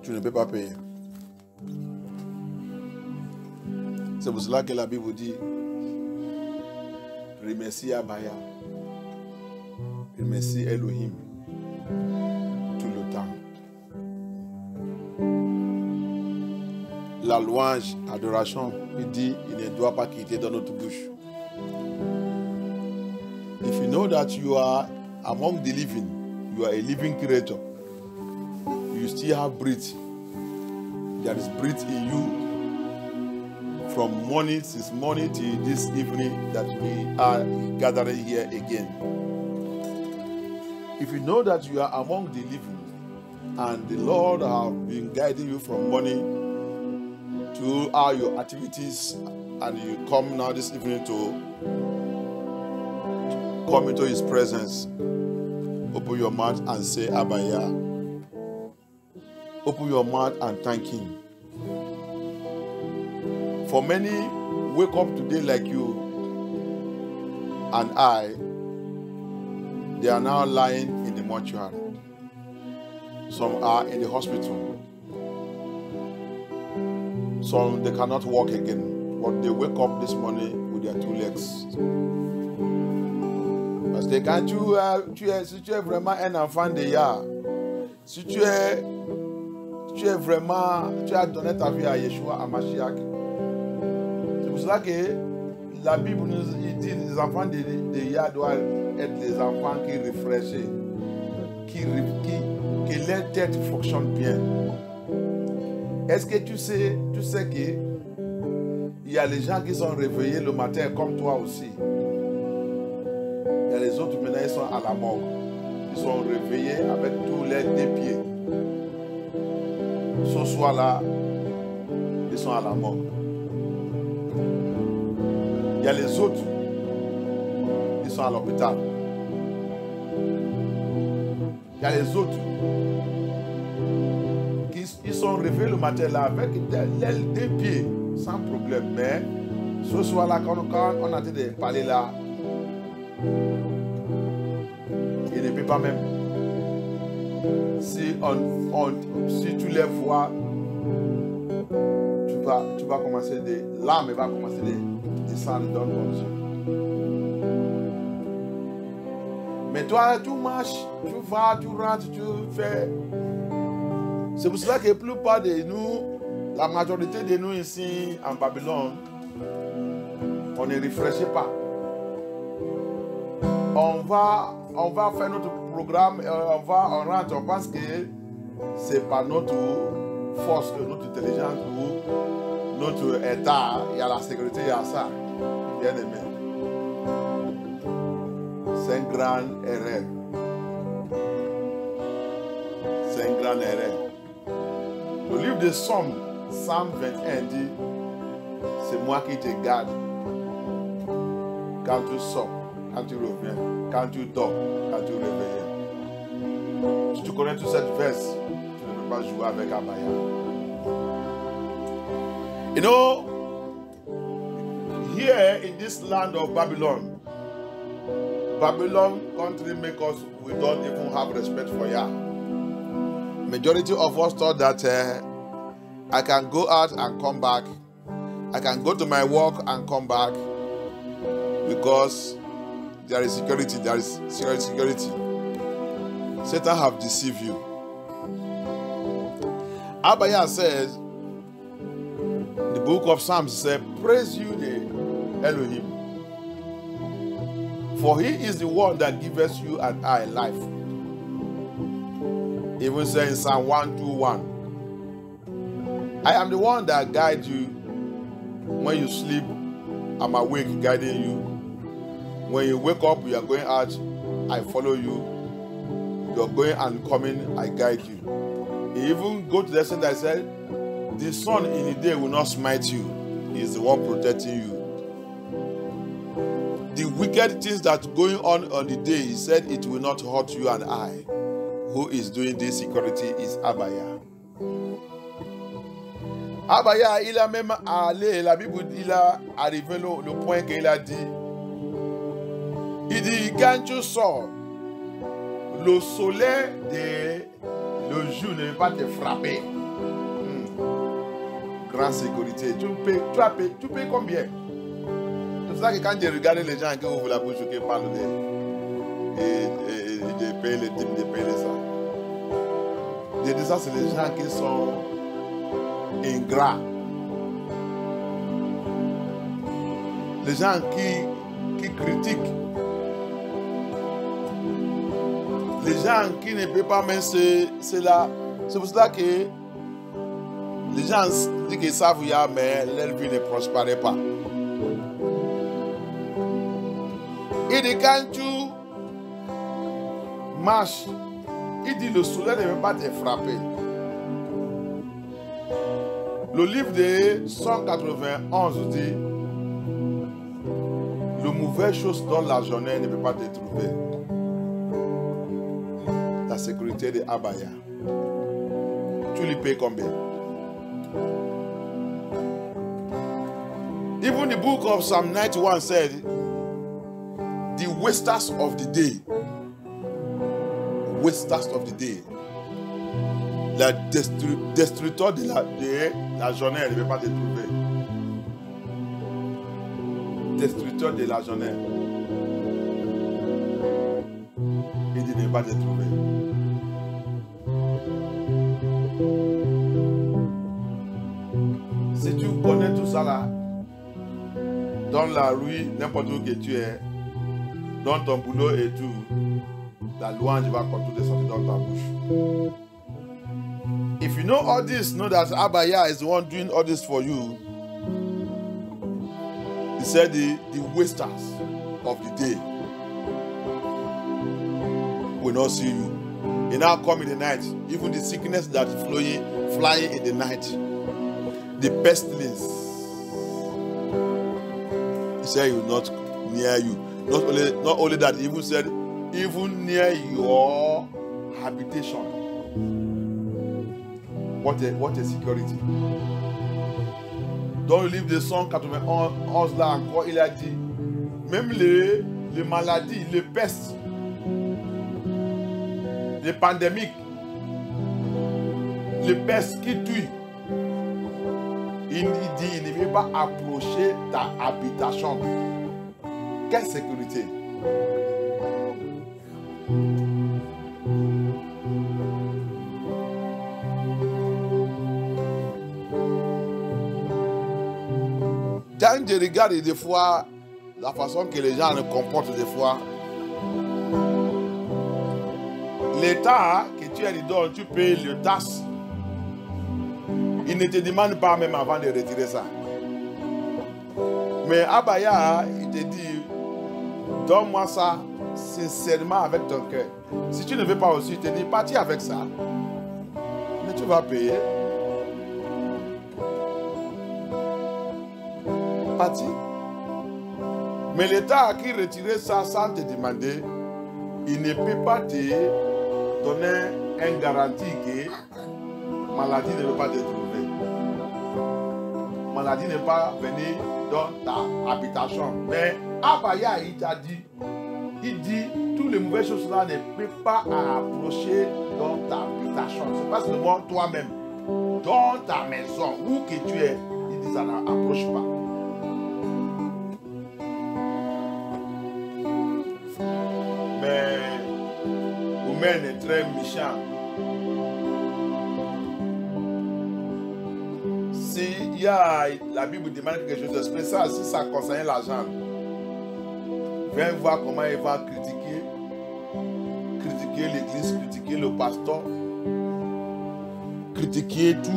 tu ne peux pas payer. C'est pour cela que la Bible dit, remercie Abaya, remercie Elohim tout le temps. La louange, adoration, il dit, il ne doit pas quitter dans notre bouche. If you know that you are among the living, you are a living creator, you still have breath. There is breath in you from morning since morning till this evening that we are gathering here again. If you know that you are among the living and the Lord has been guiding you from morning to all your activities, and you come now this evening to come into His presence, open your mouth and say Abaya. Open your mouth and thank Him. For many wake up today like you and I, they are now lying in the mortuary. Some are in the hospital. Some they cannot walk again, but they wake up this morning with their two legs. Parce que quand si tu es vraiment un enfant de Yah, si tu es vraiment, tu as donné ta vie à Yeshua, à Mashiach. C'est pour cela que la Bible nous dit que les enfants de Yah doivent être des enfants qui réfléchissent, que leur tête fonctionne bien. Est-ce que tu sais que il y a les gens qui sont réveillés le matin comme toi aussi. Il y a les autres maintenant, ils sont à la mort. Ils sont réveillés avec tous les deux pieds. Ce soir-là, ils sont à la mort. Il y a les autres, ils sont à l'hôpital. Il y a les autres qui sont réveillés le matin là avec les deux pieds, sans problème. Mais ce soir-là, quand on a été parler là, il ne peut pas même. Si tu les vois, tu vas commencer l'âme va commencer de descendre dans ton yeux. Mais toi, tu marches, tu vas, tu rentres, tu fais. C'est pour cela que la plupart de nous, la majorité de nous ici en Babylone, on ne réfléchit pas. On va faire notre programme, on rentre, on pense que c'est pas notre force, notre intelligence ou notre état, il y a la sécurité, il y a ça. Bien aimé. C'est une grande erreur. C'est une grande erreur. Le livre de Psaume 121 dit, c'est moi qui te garde. Quand tu sors, quand tu reviens, quand tu dors, quand tu réveilles. Si tu connais toute cette verse, tu ne peux pas jouer avec Abaya. You know, here in this land of Babylon country make us, we don't even have respect for Yah. Majority of us thought that I can go out and come back. I can go to my work and come back because there is security. There is security. Satan have deceived you. Abaya says, the book of Psalms says, praise you the Elohim. For he is the one that giveth you and I life. Even saying in Psalm 121, I am the one that guides you when you sleep. I'm awake guiding you. When you wake up, you are going out, I follow you. You're going and coming, I guide you. He even go to the extent that I said, the sun in the day will not smite you. He is the one protecting you. The wicked things that are going on the day, he said it will not hurt you and I. Who is doing this security is Abaya. Abaya, il a même allé, la Bible, il a arrivé le point qu'il a dit. Il dit, quand tu sors, le soleil, le jour ne va pas te frapper. grande sécurité. Tu payes combien? C'est pour ça que quand j'ai regardé les gens qui ouvrent la bouche, qui parlent de payer les dîmes, de payer ça. J'ai dit ça, c'est les gens qui sont ingrats. Les gens qui critiquent. Les gens qui ne peuvent pas même c'est là. C'est pour cela que les gens disent qu'ils savent, mais leur vie ne prospère pas. Il dit quand tu marches, il dit le soleil ne veut pas te frapper. Le livre de 191 dit le mauvais chose dans la journée ne peut pas te trouver. La sécurité de Abaya. Tu lui payes combien? Even the book of Psalm 91 said, the wasters of the day. Wasters of the day. La destructeur de la journée, elle ne peut pas te trouver. Destructeur de la journée. Il dit ne pas te trouver. Si tu connais tout ça là, dans la rue, n'importe où que tu es, dans ton boulot et tout, la louange va continuer de sortir dans ta bouche. If you know all this, know that Abaya is the one doing all this for you. He said the wasters of the day will not see you. He now come in the night, even the sickness that is flying in the night, the pestilence. He said he will not near you. Not only that, he even said, even near your habitation. What a security. Dans le livre de 191 là encore, il a dit, même les maladies, les pestes, les pandémiques, les pestes qui tuent, il dit, il ne veut pas approcher ta habitation. Quelle sécurité! Quand je regarde des fois la façon que les gens se comportent des fois, l'État que tu as dit, tu payes le taxe, il ne te demande pas même avant de retirer ça. Mais Abaya, il te dit, donne-moi ça sincèrement avec ton cœur. Si tu ne veux pas aussi, il te dit, partis avec ça, mais tu vas payer. Parti. Mais l'État qui retirait ça sans te demander, il ne peut pas te donner une garantie que maladie ne peut pas te trouver. Maladie n'est pas venue dans ta habitation. Mais Abaya, il t'a dit, il dit, toutes les mauvaises choses là ne peuvent pas approcher dans ta habitation. C'est pas seulement toi-même. Dans ta maison, où que tu es, il dit ça n'approche pas. Est très méchant. Si la Bible demande quelque chose de spécial, si ça concerne l'argent, viens voir comment il va critiquer l'église, critiquer le pasteur, critiquer tout.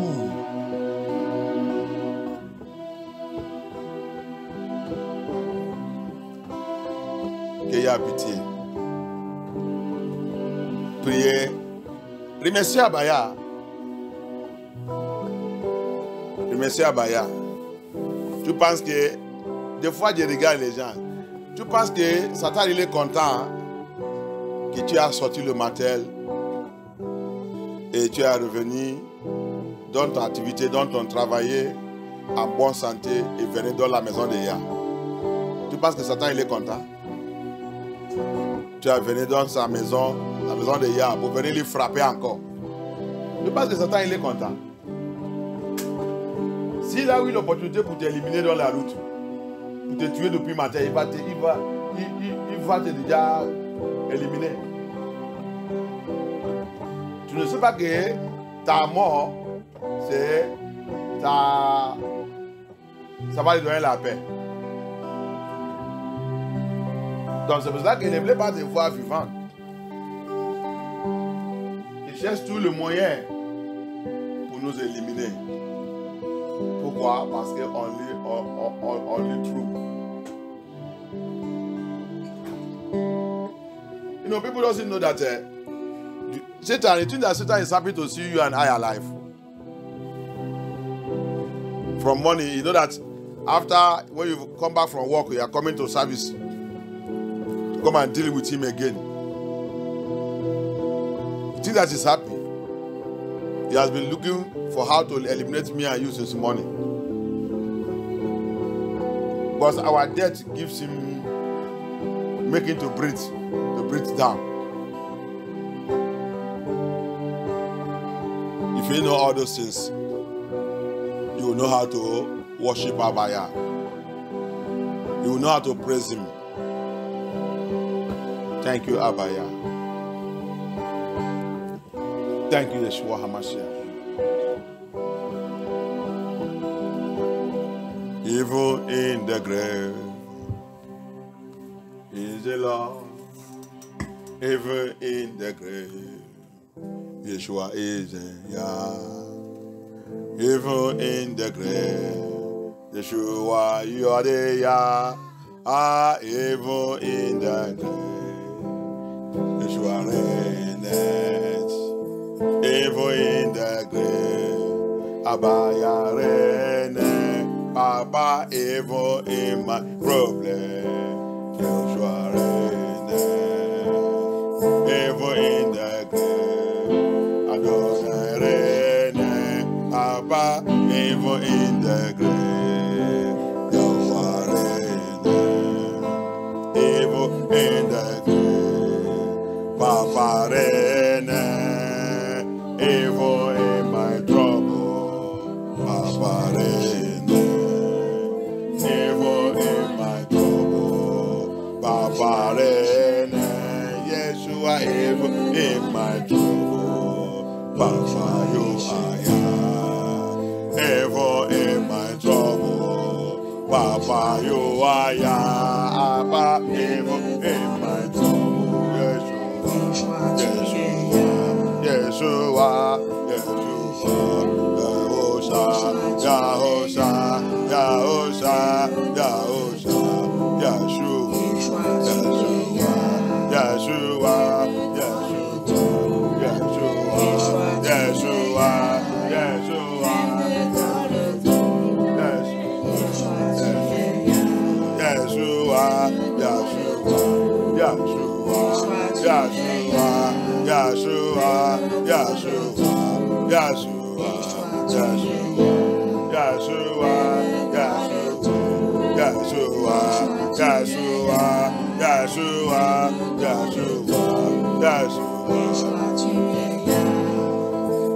Qu'il y a pitié. Priez. Remerciez Abaya. Remerciez Abaya. Tu penses que, des fois je regarde les gens, tu penses que Satan il est content que tu as sorti le matin et tu es revenu dans ton activité, dans ton travail en bonne santé et venu dans la maison de Yah. Tu penses que Satan il est content? Tu es venu dans sa maison, la maison de Yah, pour venir lui frapper encore. Tu penses que Satan il est content? S'il a eu l'opportunité pour t'éliminer dans la route, pour te tuer depuis matin, il va te déjà éliminer. Tu ne sais pas que ta mort, ça va lui donner la paix. Donc c'est pour ça qu'il ne voulait pas te voir vivant. Il cherche tous les moyens pour nous éliminer. Pourquoi? Parce qu'on lui trouve. You know, people don't know that Satan, the thing that Satan is happy to see you and I alive. From morning, you know that after, when you come back from work, you are coming to service. Come and deal with him again. The thing that is happy, he has been looking for how to eliminate me and you since morning. Because our death gives him making to breathe down. If you know all those things, you will know how to worship Abaya. You will know how to praise him. Thank you, Abaya. Thank you, Yeshua HaMashiach. Even in the grave is the Lord. Even in the grave, Yeshua is Yah. Even in the grave, Yeshua, you are the Yah. Even in the grave, Yeshua reigns. Even in the grave, Abaya reigns. Papa, even in my problem, Yeshua reigns. Even in the grave, Adonai reigns. Papa, even in the grave, Yeshua reigns. Even in the grave, Papa reigns. Even in my trouble, Papa reigns. Even in my trouble, Papa reigns. Yeshua, even in my trouble, Papa you are Yah. Even in my trouble, Papa you are Yah. Papa, even in my trouble, Yeshua, Yeshua, Yeshua, Yahosha, Yahosha, Yahosha, Yahosha, Yeshua, Yeshua, Yeshua, Yeshua, Yeshua, Yeshua,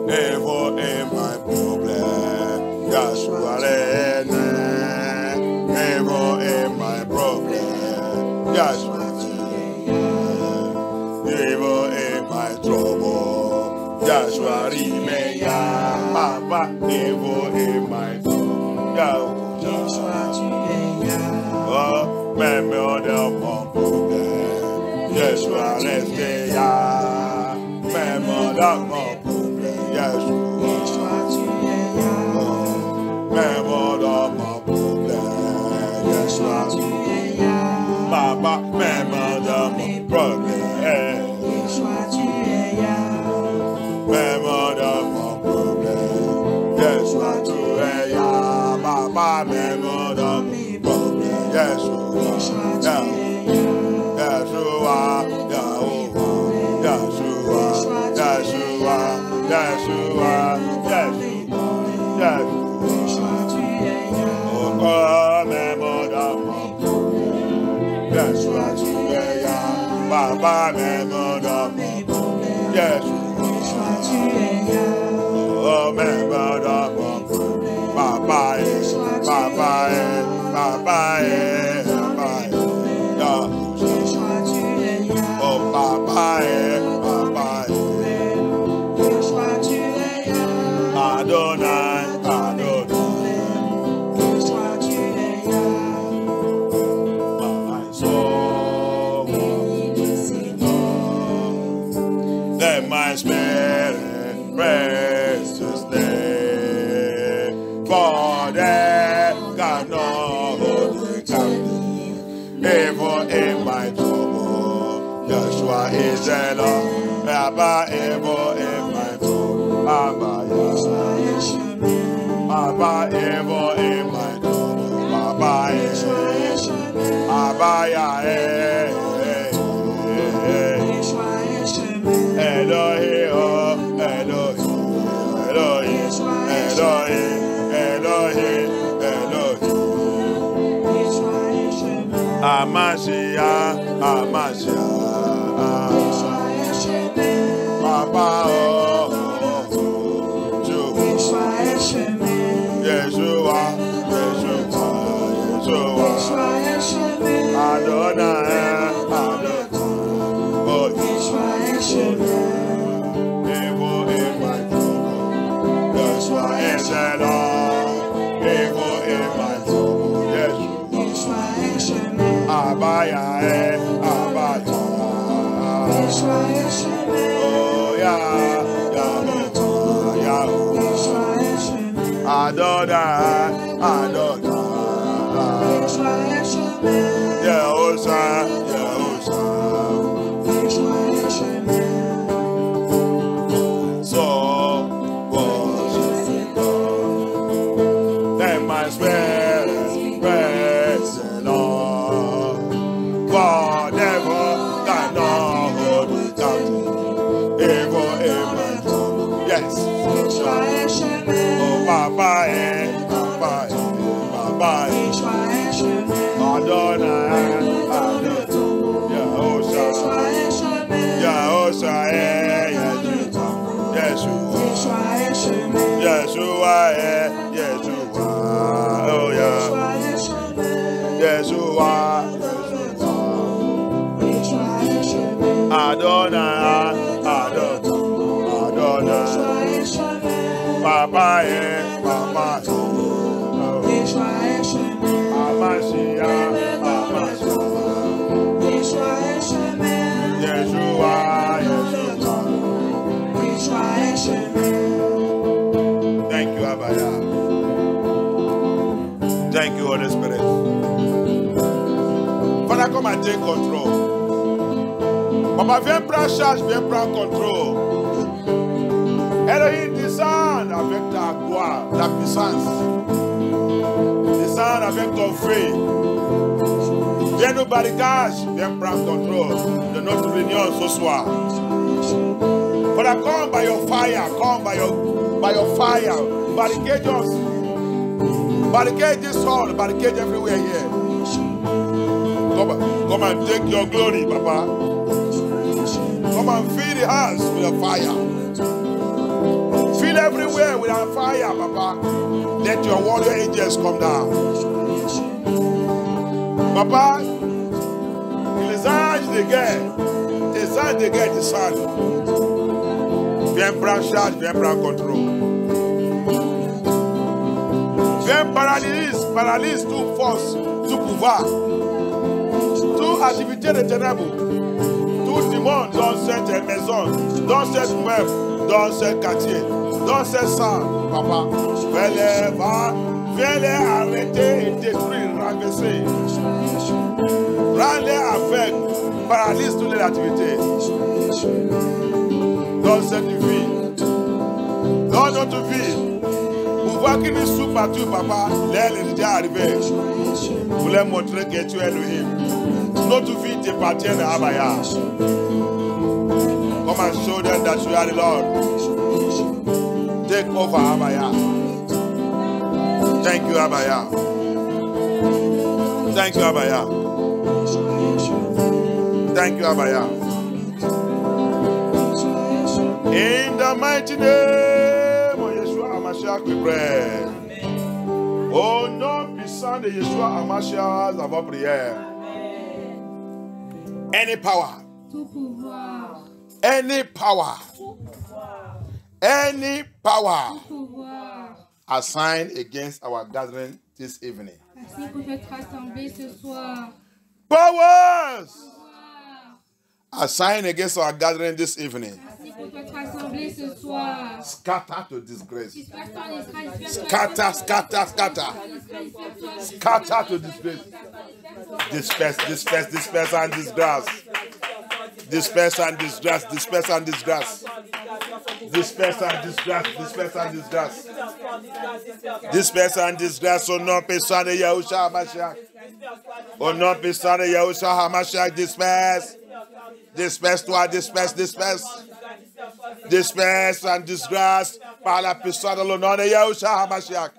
Ever in my problem, Yeshua reigns. Ever in my problem, Yeshua reigns. Ever in my trouble, Yeshua remains. Papa, ever in my trouble, Yeshua remains. Oh, même dans mon problème, Yeshua reste là. Même dans mon problème, Yeshua. Même dans mon problème, Yeshua. Papa, même dans mon problème, même dans mon problème, Yeshua, tu es là. Papa, même dans mon problème, Yeshua, Yeshua, Yeshua, Yeshua, Yeshua, Yeshua, Yeshua, oh, même dans mon problème, Yeshua, tu es là. Papa, même dans mon problème, Yeshua, oh, même dans mon problème, Papa, Adonai, Adonai. My soul, let my spirit praise His name. For there cannot hold me captive, even in my trouble. Yeshua is the Lord. Abba, ever in my trouble. Abba, Abba, ever in my trouble. Abba, Abba, Elohim, Elohim, Elohim, Elohim, Elohim. Amashia, Amashia. Papa, Yeshua, Yeshua, Adonai, Adonai, oh, Evo in my trouble, Yeshua is the Lord, Evo in my trouble, Yeshua, Abaya, Abaya, oh yeah, Adonai, Adonai. Yehoshua, Yehoshua. So worship God. Let my spirit praise the Lord. Forever cannot hold me captive. Ever in my trouble. Yes. Oh, Papa, Papa, Papa. Adonai, Adonai, Yehoshua, Yehoshua, Yeshua, Yeshua, Yeshua, oh yeah, Yeshua, Adonai, Adonai, Papa, Papa, Thank you, Abaya. Thank you, Holy Spirit. Father, come and take control. Papa, viens prendre charge, viens prendre contrôle. Elohim, descend avec ta gloire, ta puissance. Descend avec ton feu. Viens nous barricade, viens prendre contrôle de notre réunion ce soir. Father, come by your fire, come by your fire. Barricade us. Barricade this hall, barricade everywhere here. Come and take your glory, Papa. Come and fill the house with your fire. Fill everywhere with our fire, Papa. Let your warrior angels come down. Papa, les anges de guerre, descendent. Viens prendre charge, viens prendre contrôle. Viens paralyse toute force, tout pouvoir, toute activité de ténèbres, tout le monde dans cette maison, dans cette meuble, dans ce quartier, dans ce sang, Papa. Viens les arrêter et détruire, rabaisser. Rends-les aveugles, paralyse toutes les activités. Dans cette vie, dans notre vie, pour voir qu'il nous soupe partout, Papa, l'aile est déjà arrivée. Pour leur montrer que tu es Elohim. Notre vie t'appartient à Abaya. Come and show them that you are the Lord. Take over Abaya. Thank you, Abaya. Thank you, Abaya. Thank you, Abaya. In the mighty name of Yeshua HaMashiach we pray. Au nom puissant de Yeshua HaMashiach, nous avons prière. Any power. Tout pouvoir. Any power. Tout pouvoir. Any power. Tout pouvoir. assigned against our gathering this evening. Merci pour notre assemblée ce soir. Powers assigned against our gathering this evening. Merci pour notre assemblée ce soir. Scatter to disgrace. Disperse en Israël. Scatter, scatter, scatter. Scatter to disgrace. Disperse, disperse, disperse and disgrace. Disperse and disgrace, disperse and disgrace. Disperse and disgrace, disperse and disgrace. Disperse and disgrace. Au nom puissant de Yahushua HaMashiach. Au nom puissant de Yahushua HaMashiach, disperse. Disperse toi, disperse, disperse. Disperse and disgrace par la puissance de l'honneur de Yahushua HaMashiach.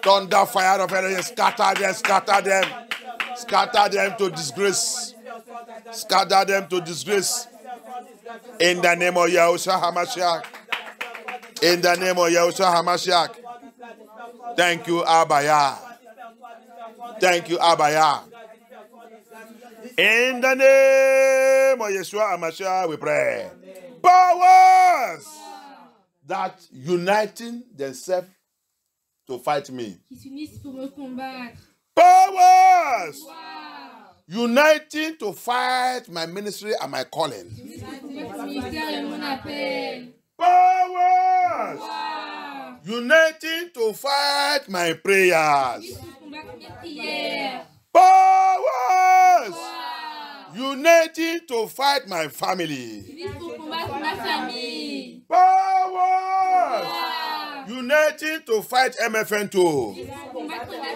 Thunder fire of heaven, scatter them, scatter them. Scatter them to disgrace. Scatter them to disgrace. In the name of Yahushua HaMashiach. In the name of Yahushua HaMashiach. Thank you, Abaya. Thank you, Abaya. In the name of Yeshua HaMashiach, we pray. Powers that uniting themselves to fight me. Qui s'unissent pour me combattre. Powers uniting to fight my ministry and my calling. Notre ministère et mon appel. Powers uniting to fight my prayers. Pour combattre mes prières. Powers uniting to fight my family. Pour combattre ma famille. Powers uniting to fight MFN2. Pour combattre ma famille.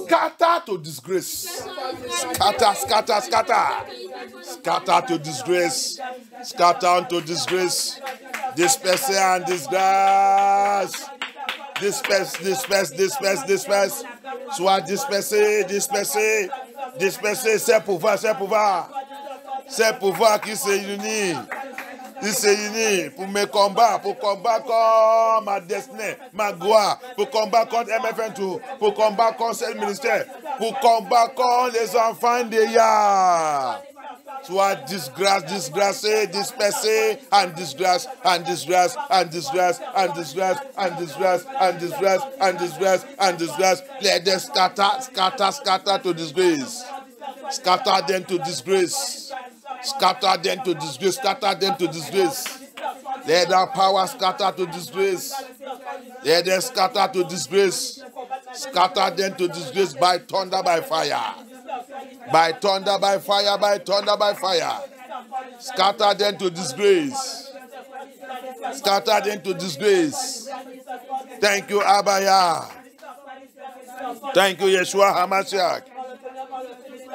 Scatter to disgrace. Scatter, scatter, scatter. Scatter to disgrace. Scatter to disgrace. Disperse and disgrace. Disperse, disperse, disperse, disperse. Soit dispersé, dispersé. Disperser, c'est pouvoir, c'est pouvoir. C'est pouvoir qui se unit. Qui se unit pour mes combats, pour combattre contre ma destinée, ma gloire, pour combattre contre MFN2, pour combattre contre ce ministère, pour combattre contre les enfants de Yah. Soit disgrâce, disgracé, dispersé, and disgrace, and disgrace, and disgrace, and disgrace, and disgrace, and disgrace, and disgrace, and disgrace. Let them scatter, scatter, scatter to disgrace. Scatter them to disgrace. Scatter them to disgrace. Scatter them to disgrace. Let their power scatter to disgrace. Let them scatter to disgrace. Scatter them to disgrace by thunder, by fire. By thunder, by fire, by thunder, by fire. Scatter them to disgrace. Scatter them to disgrace. Thank you, Abaya. Thank you, Yeshua HaMashiach.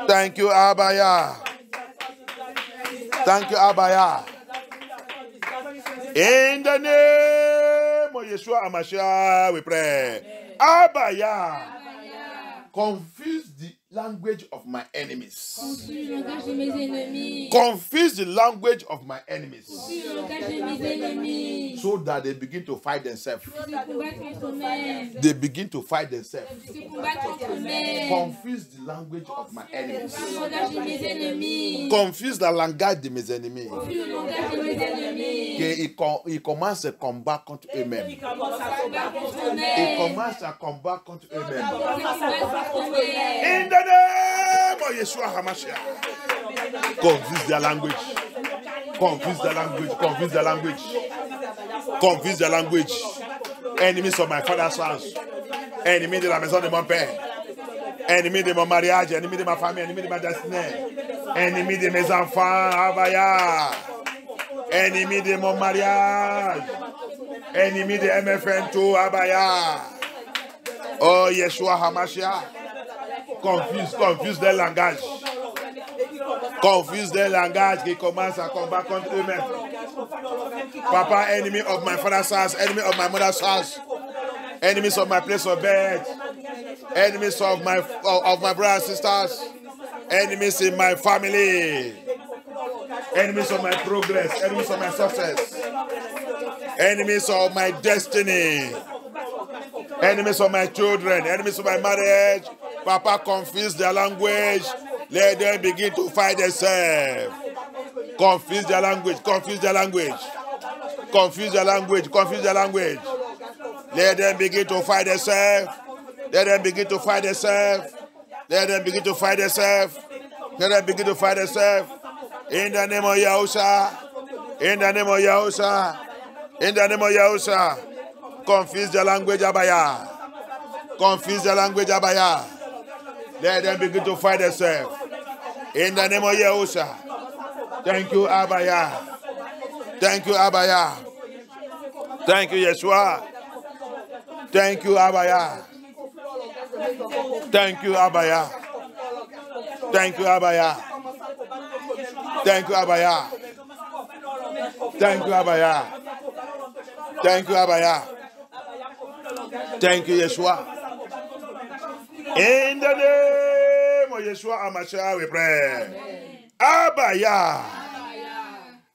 Thank you, Abaya. Thank you, Abaya. In the name of Yeshua HaMashiach, we pray. Abaya. Confuse the language of my enemies. Confuse le langage de mes ennemis. Confuse the language of my enemies. Confuse le langage de mes ennemis. So that they begin to fight themselves. Se combattre contre eux-mêmes. They begin to fight themselves. Se combattre contre eux-mêmes. Confuse the language of my enemies. Le langage de mes ennemis. Confuse le langage de mes ennemis. Confuse le langage de mes ennemis. Qu'ils commencent à combattre contre eux-mêmes. Ils commencent à combattre contre Ils eux-mêmes. commencent à combattre contre eux-mêmes. Ils commencent à combattre contre eux-mêmes. In the name of Yeshua HaMashiach. Confuse their language. Confuse the language. Confuse the language. Confuse the language. Enemies of my father's house. Ennemis de la maison de mon père. Ennemis de mon mariage. Ennemis de ma famille. Ennemis de ma destinée. Ennemis de mes enfants. Abaya. Ennemis de mon mariage. Ennemis de MFN2. Abaya. Oh Yeshua HaMashiach. Confuse their langage. Confuse their langage qui commence à combattre contre eux-mêmes. Papa, enemy of my father's house, enemy of my mother's house, enemies of my place of bed, enemies of my brothers and sisters, enemies in my family, enemies of my progress, enemies of my success, enemies of my destiny, enemies of my children, enemies of my marriage. Papa, confuse their language. Let them begin to fight themselves. Confuse their language. Confuse their language. Confuse their language. Confuse their language. Let them begin to fight themselves. Let them begin to fight themselves. Let them begin to fight themselves. Let them begin to fight themselves. In the name of Yahusha. In the name of Yahusha. In the name of Yahusha. Confuse the language, Abaya. Confuse the language, Abaya. Let them begin to fight themselves. In the name of Yahusha. Thank you, Abaya. Thank you, Abaya. Thank you, Yeshua. Thank you, Abaya. Thank you, Abaya. Thank you, Abaya. Thank you, Abaya. Thank you, Abaya. Thank you, Abaya. Thank you, Yeshua. In the name of Yeshua HaMashiach, we pray. Abaya,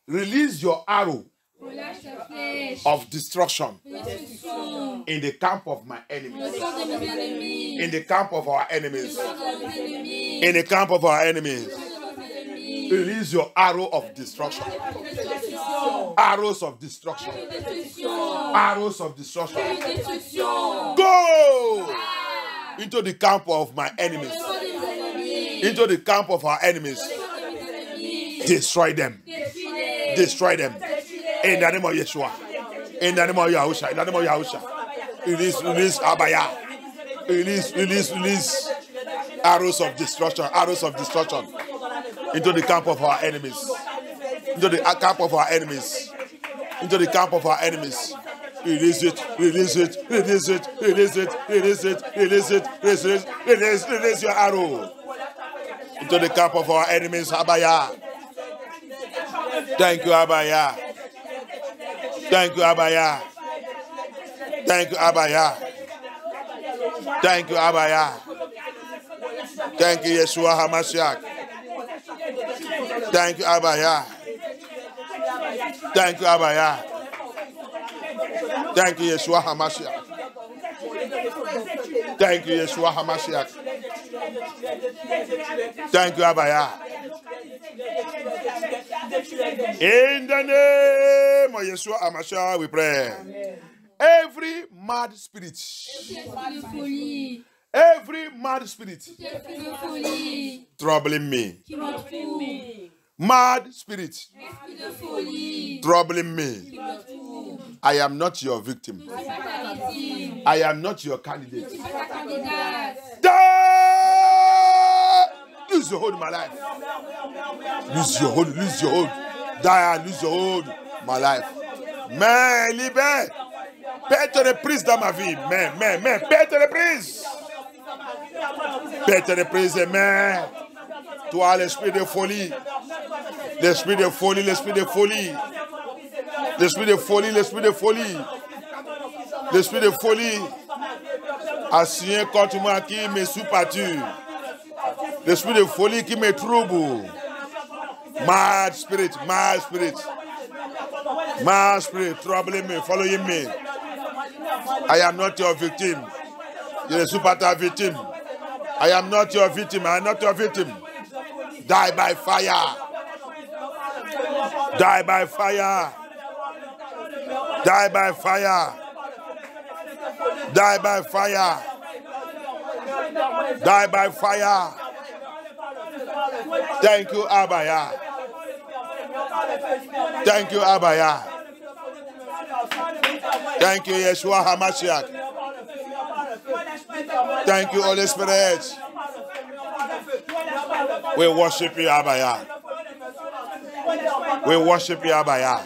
release your arrow of destruction in the camp of my enemies. In the camp of our enemies. In the camp of our enemies. Release your arrow of destruction. Arrows of destruction. Arrows of destruction. Go into the camp of my enemies. Into the camp of our enemies. Destroy them. Destroy them. In the name of Yeshua. In the name of Yahusha. In the name of Yahusha. Release Abaya. Release arrows of destruction. Arrows of destruction. Into the camp of our enemies. Into the camp of our enemies. Into the camp of our enemies. Release it. Release it. Release it. Release it. Release it. Release it. Release it. Release your arrow. Into the camp of our enemies. Abaya. Thank you, Abaya. Thank you, Abaya. Thank you, Abaya. Thank you, Abaya. Thank you, Yeshua HaMashiach. Thank you, Abaya. Thank you, Abaya. Thank you, Yeshua HaMashiach. Thank you, Yeshua HaMashiach. Thank you, Abaya. In the name of Yeshua HaMashiach, we pray. Amen. Every mad spirit, troubling me, mad spirit, troubling me. I am not your victim. I am not your candidate. Die! Lose your hold in my life. Lose your hold. Lose your hold. Die and lose your hold in my life. Mais libère. Pète les prises dans ma vie. Mais pète les prises. Pète les prises, mais toi, l'esprit de folie. L'esprit de folie, l'esprit de folie. L'esprit de folie, l'esprit de folie. L'esprit de folie a signé contre moi qui me sous-pâture. L'esprit de folie qui me trouble. Mad spirit, mad spirit. Mad spirit, troubling me, following me. I am not your victim. Je ne suis pas ta victime. I am not your victim. I am not your victim. Die by fire. Die by fire. Die by fire. Die by fire. Die by fire. Thank you, Abaya. Thank you, Abaya. Thank you, Yeshua HaMashiach. Thank you, Holy Spirit. We worship you, Abaya. We worship you, Abaya.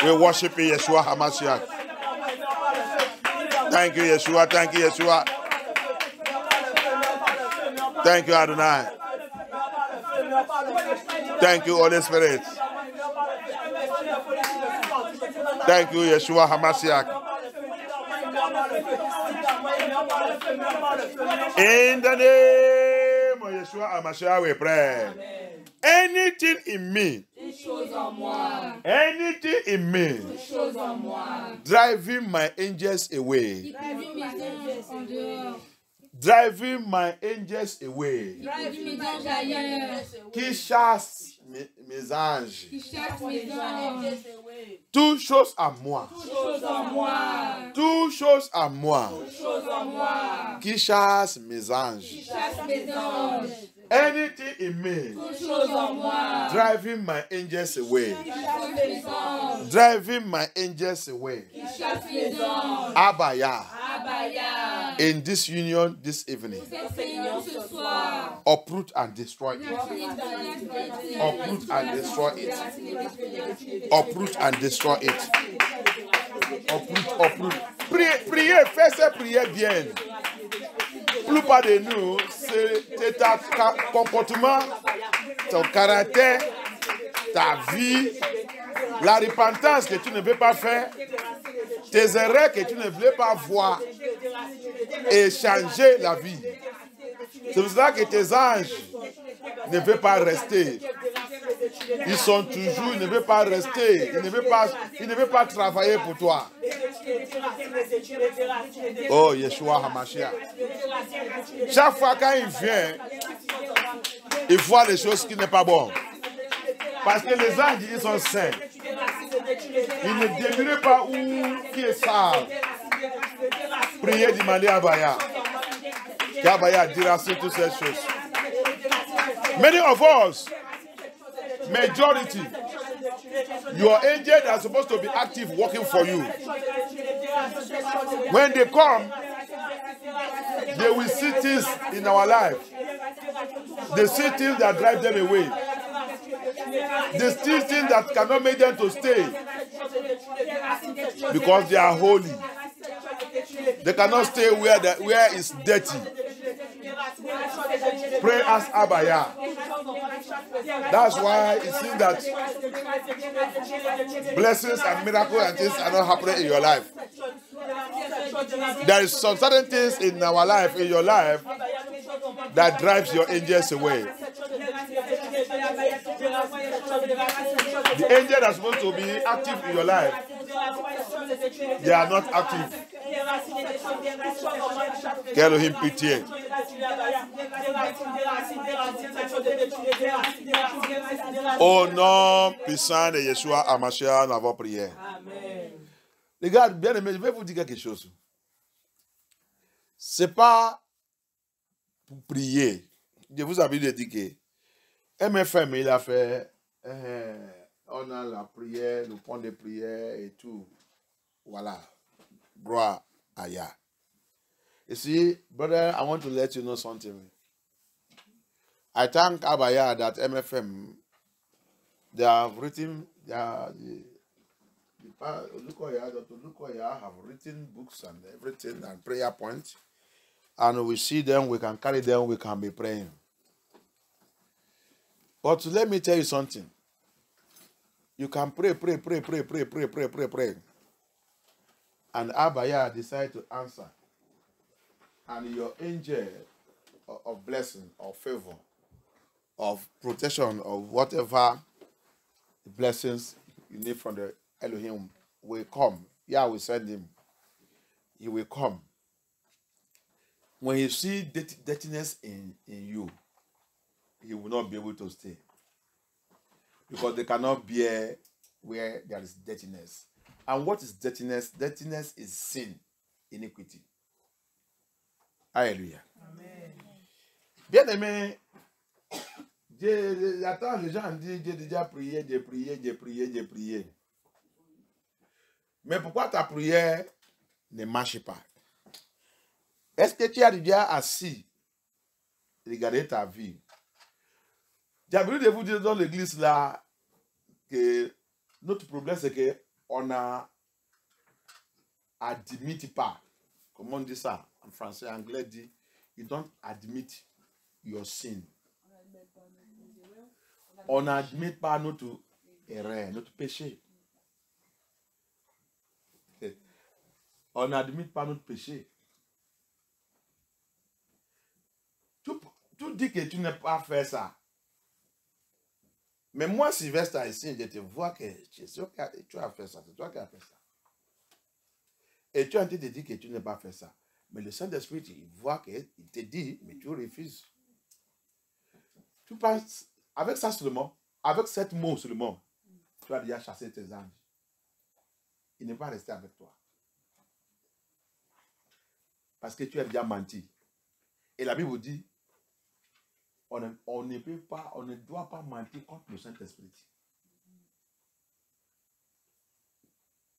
We worship you, Yeshua HaMashiach. Thank you, Yeshua. Thank you, Yeshua. Thank you, Adonai. Thank you, Holy Spirit. Thank you, Yeshua HaMashiach. In the name of Yeshua HaMashiach, we pray. Anything in me, anything in me, driving my angels away, driving my angels away, qui chasse mes anges, toutes choses à moi, chose en moi chose en moi qui chasse mes qui anges. chasse mes anges. Anything in me Toute chose en moi driving my angels away. qui chasse mes anges. Driving my angels away. Qui chasse mes anges. Abaya. Abaya. In this union this evening. Cette réunion ce soir. Uproot and destroy it. Uproot and destroy it. Uproot and destroy it. Uproot, uproot. Priez, fais ces prières bien. La plupart de nous, c'est ton comportement, ton caractère, ta vie, la repentance que tu ne veux pas faire, tes erreurs que tu ne veux pas voir et changer la vie. C'est pour ça que tes anges ne veulent pas rester. Ils sont toujours, ils ne veulent pas rester, ils ne veulent pas travailler pour toi. Oh, Yeshua HaMashiach. Chaque fois quand il vient, il voit des choses qui ne sont pas bonnes. Parce que les anges, ils sont saints. Ils ne devinent pas où qui est sale. Priez, demandez à Abaya. Qu'Abaya dira sur toutes ces choses. Many of us, majority, your angels are supposed to be active working for you. When they come, they will see things in our life. They see things that drive them away. They see things that cannot make them to stay because they are holy. They cannot stay where it's dirty. Pray as Abaya. That's why it seems that blessings and miracles and things are not happening in your life. There is some certain things in our life, in your life, that drives your angels away. The angels are supposed to be active in your life. They are not active. Qu'Elohim pitié. Au nom puissant de Yeshua HaMashiach, nous avons prié. Les gars, bien aimés, je vais vous dire quelque chose. Ce n'est pas pour prier. Je vous avais dit que MFM, il a fait, on a la prière, le point de prière et tout. Voilà. Gloire à Yah. You see, brother, I want to let you know something. I thank Abaya that MFM, they have written, Dr. Lukoya have written books and everything and prayer points. And we see them, we can carry them, we can be praying. But let me tell you something. You can pray. And Abaya decide to answer. And your angel of blessing, of favor, of protection, of whatever blessings you need from the Elohim will come. Yeah, we send him. He will come. When you see dirtiness in you, he will not be able to stay. Because they cannot bear where there is dirtiness. And what is dirtiness? Dirtiness is sin, iniquity. Alléluia. Amen. Bien aimé, j'attends les gens disent, j'ai déjà prié, j'ai prié. Mais pourquoi ta prière ne marche pas? Est-ce que tu as déjà assis, regardé ta vie? J'ai voulu de vous dire dans l'église là que notre problème c'est qu'on n'admet pas. Comment on dit ça en français, en anglais dit, you don't admit your sin. On n'admet pas notre erreur, notre péché. On n'admet pas notre péché. Tu dis que tu n'as pas fait ça. Mais moi, Sylvestre, ici, je te vois que tu as fait ça. C'est toi qui as fait ça. Et tu es en train de dire que tu n'as pas fait ça. Mais le Saint-Esprit, il voit qu'il te dit, mais tu refuses. Tu penses, avec ça seulement, avec cette mot seulement, tu as déjà chassé tes anges. Il ne va pas rester avec toi. Parce que tu as déjà menti. Et la Bible dit, on ne peut pas, on ne doit pas mentir contre le Saint-Esprit.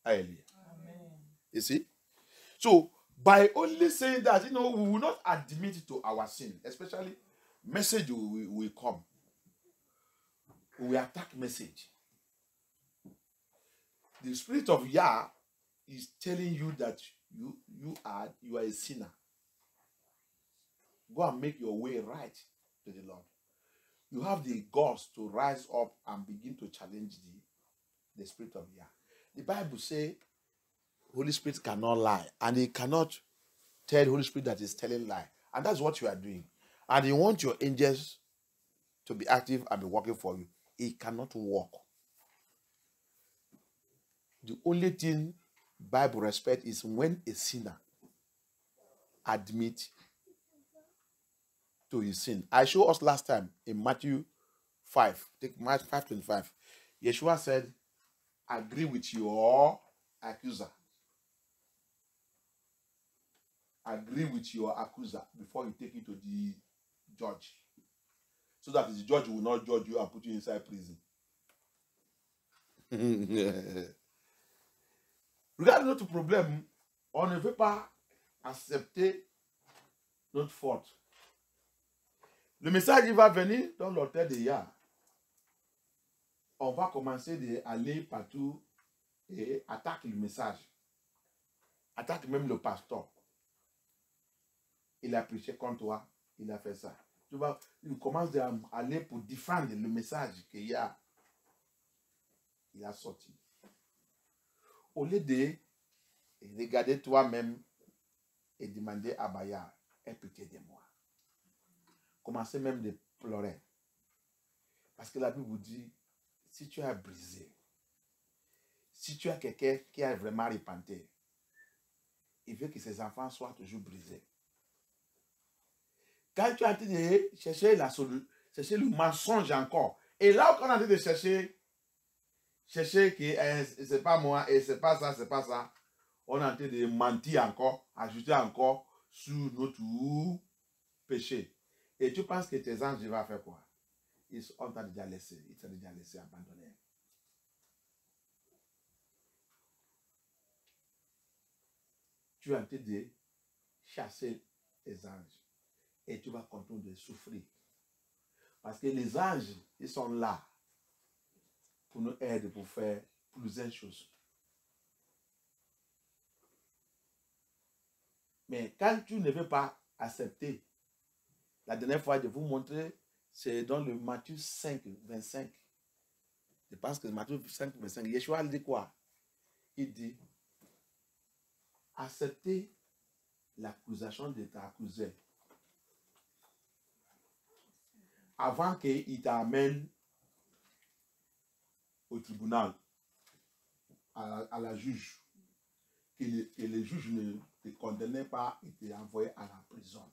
Hallelujah. You see? So, by only saying that, we will not admit to our sin, especially message will come. We attack message. The Spirit of Yah is telling you that you are a sinner. Go and make your way right to the Lord. You have the guts to rise up and begin to challenge the Spirit of Yah. The Bible says Holy Spirit cannot lie, and he cannot tell the Holy Spirit that he's telling lie. And that's what you are doing. And you want your angels to be active and be working for you. It cannot work. The only thing Bible respect is when a sinner admit to his sin. I showed us last time in Matthew 5. Take Matthew 5:25. Yeshua said, agree with your accuser. Agree with your accuser before you take it to the judge. So that the judge will not judge you and put you inside prison. Regarding notre problème, on ne veut pas accepter notre faute. Le message il va venir dans l'hôtel de Yah. On va commencer à aller partout et attaquer le message. Attaque même le pasteur. Il a prêché contre toi, il a fait ça. Tu vois, il commence à aller pour défendre le message qu'il a sorti. Au lieu de regarder toi-même et demander à Baya, aie pitié de moi. Commencez même de pleurer. Parce que la Bible vous dit, si tu as brisé, si tu as quelqu'un qui a vraiment repenté, il veut que ses enfants soient toujours brisés. Quand tu es en train de chercher chercher le mensonge encore, et là on est en train de chercher que c'est pas moi, et c'est pas ça, on est en train de mentir encore, ajouter encore sur notre péché. Et tu penses que tes anges vont faire quoi? On t'a déjà laissé, ils t'ont déjà laissé abandonner. Tu es en train de chasser les anges. Et tu vas continuer de souffrir. Parce que les anges, ils sont là pour nous aider, pour faire plusieurs choses. Mais quand tu ne veux pas accepter, la dernière fois, je vous montrer, c'est dans le Matthieu 5, 25. Je pense que Matthieu 5, 25, Yeshua dit quoi? Il dit, accepter l'accusation de ta accusé avant qu'il t'amène au tribunal, à la juge, que le juge ne te condamnait pas et te envoyait à la prison.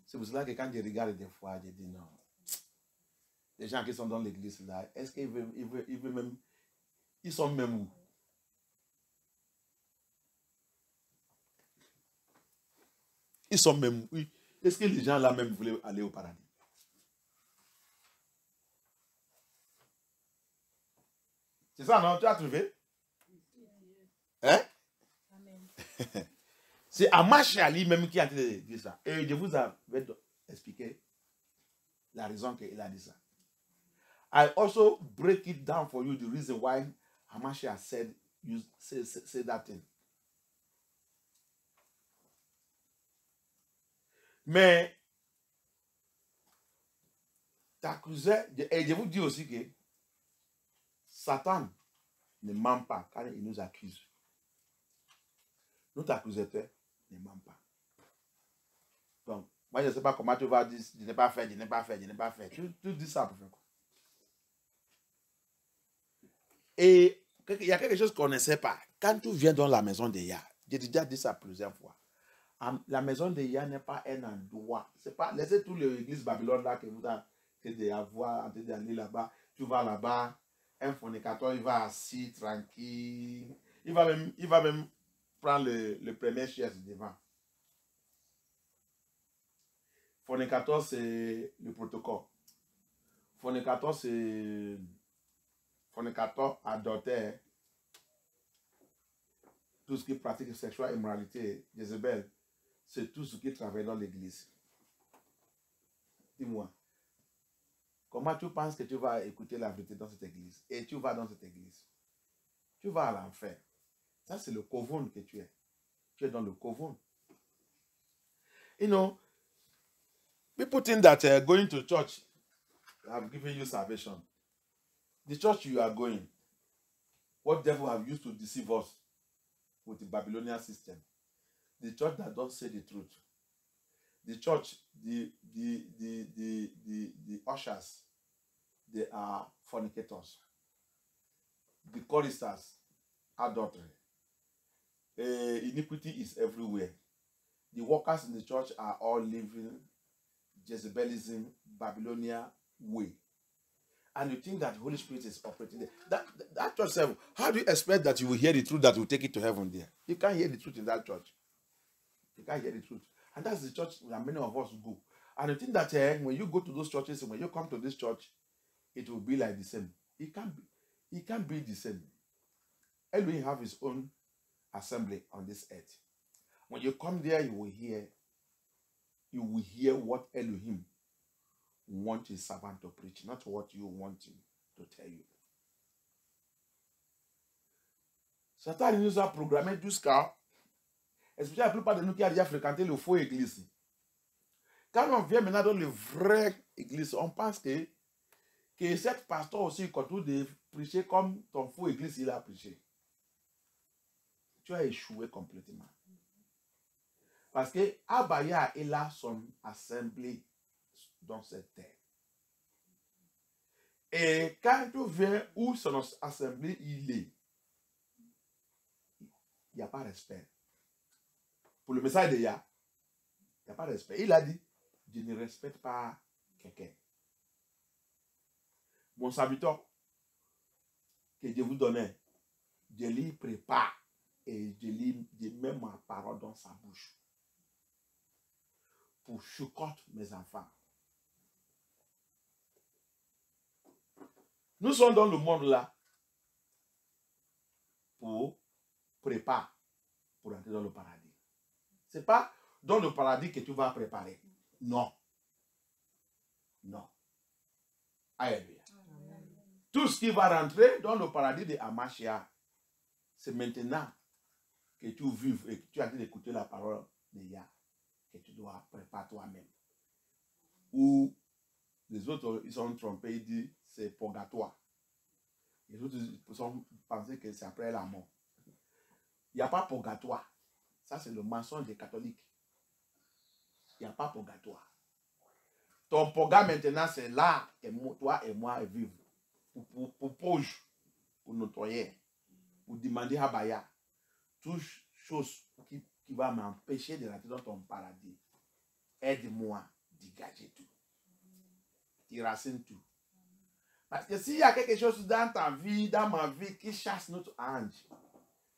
C'est pour cela que quand je regarde des fois, je dis non. Les gens qui sont dans l'église là, est-ce qu'ils veulent même, ils sont même où? Ils sont même, oui. Est-ce que les gens là même voulaient aller au paradis? C'est ça, non? Tu as trouvé? Hein? Amen. C'est Amash Ali même qui a dit ça. Et je vous avais expliqué la raison qu'il a dit ça. I also break it down for you, the reason why Amash has said that thing. Mais t'accusais, et je vous dis aussi que Satan ne ment pas quand il nous accuse. Notre accusateur ne ment pas. Donc, moi je ne sais pas comment tu vas dire, je n'ai pas fait. Tu dis ça pour faire quoi? Et il y a quelque chose qu'on ne sait pas. Quand tu viens dans la maison de Yah, j'ai déjà dit ça plusieurs fois. La maison de Yah n'est pas un endroit. C'est pas, laissez toute l'église Babylone là que vous avez avoir d'aller là-bas. Tu vas là-bas, un fornicateur, il va assis, tranquille. Il va même prendre le premier chaise devant. Fornicateur, c'est le protocole. Fornicateur, c'est fornicateur, adultère, tout ce qui pratique sexuelle immoralité, Jézabel, c'est tout ce qui travaille dans l'église. Dis-moi, comment tu penses que tu vas écouter la vérité dans cette église? Et tu vas dans cette église. Tu vas à l'enfer. Ça, c'est le coven que tu es. Tu es dans le coven. You know, people think that going to church, I've given you salvation. The church you are going, what devil have used to deceive us with the Babylonian system? The church that don't say the truth. The church, the ushers, they are fornicators. The choristers, adultery. Iniquity is everywhere. The workers in the church are all living Jezebelism, Babylonian way. And you think that the Holy Spirit is operating there. That church, how do you expect that you will hear the truth that will take it to heaven there? You can't hear the truth in that church. You can't hear the truth. And that's the church that many of us go. And you think that when you go to those churches, when you come to this church, it will be like the same. It can't be the same. Elohim have his own assembly on this earth. When you come there, you will hear what Elohim wants his servant to preach, not what you want him to tell you. Satan nous a programmé jusqu'à, especially la plupart de nous qui a déjà fréquenté le faux église. Quand on vient maintenant dans le vrai église, on pense que cet pasteur aussi continue de prêcher comme ton faux église il a prêché. Tu as échoué complètement. Parce que Abaya est là son assemblée dans cette terre. Et quand tu viens où son assemblée il est, il n'y a pas de respect. Pour le message de Yah, il n'y a pas de respect. Il a dit, je ne respecte pas quelqu'un. Mon serviteur que Dieu vous donnait, je lui prépare et je mets ma parole dans sa bouche pour choucoter mes enfants. Nous sommes dans le monde là pour préparer pour entrer dans le paradis. Ce n'est pas dans le paradis que tu vas préparer. Non. Non. Alléluia. Tout ce qui va rentrer dans le paradis de Amashia, c'est maintenant que tu vives et que tu as d'écouter la parole de Yah que tu dois préparer toi-même. Ou les autres, ils sont trompés, ils disent c'est purgatoire. Les autres, ils sont pensés que c'est après la mort. Il n'y a pas purgatoire. Ça, c'est le mensonge des catholiques. Il n'y a pas purgatoire. Ton purga maintenant, c'est là que toi et moi vivons. Pour poche, pour nettoyer, pour demander à Baya, toute chose qui va m'empêcher de rentrer dans ton paradis. Aide-moi, dégager tout. Déracine tout. Parce que s'il y a quelque chose dans ta vie, dans ma vie, qui chasse notre ange,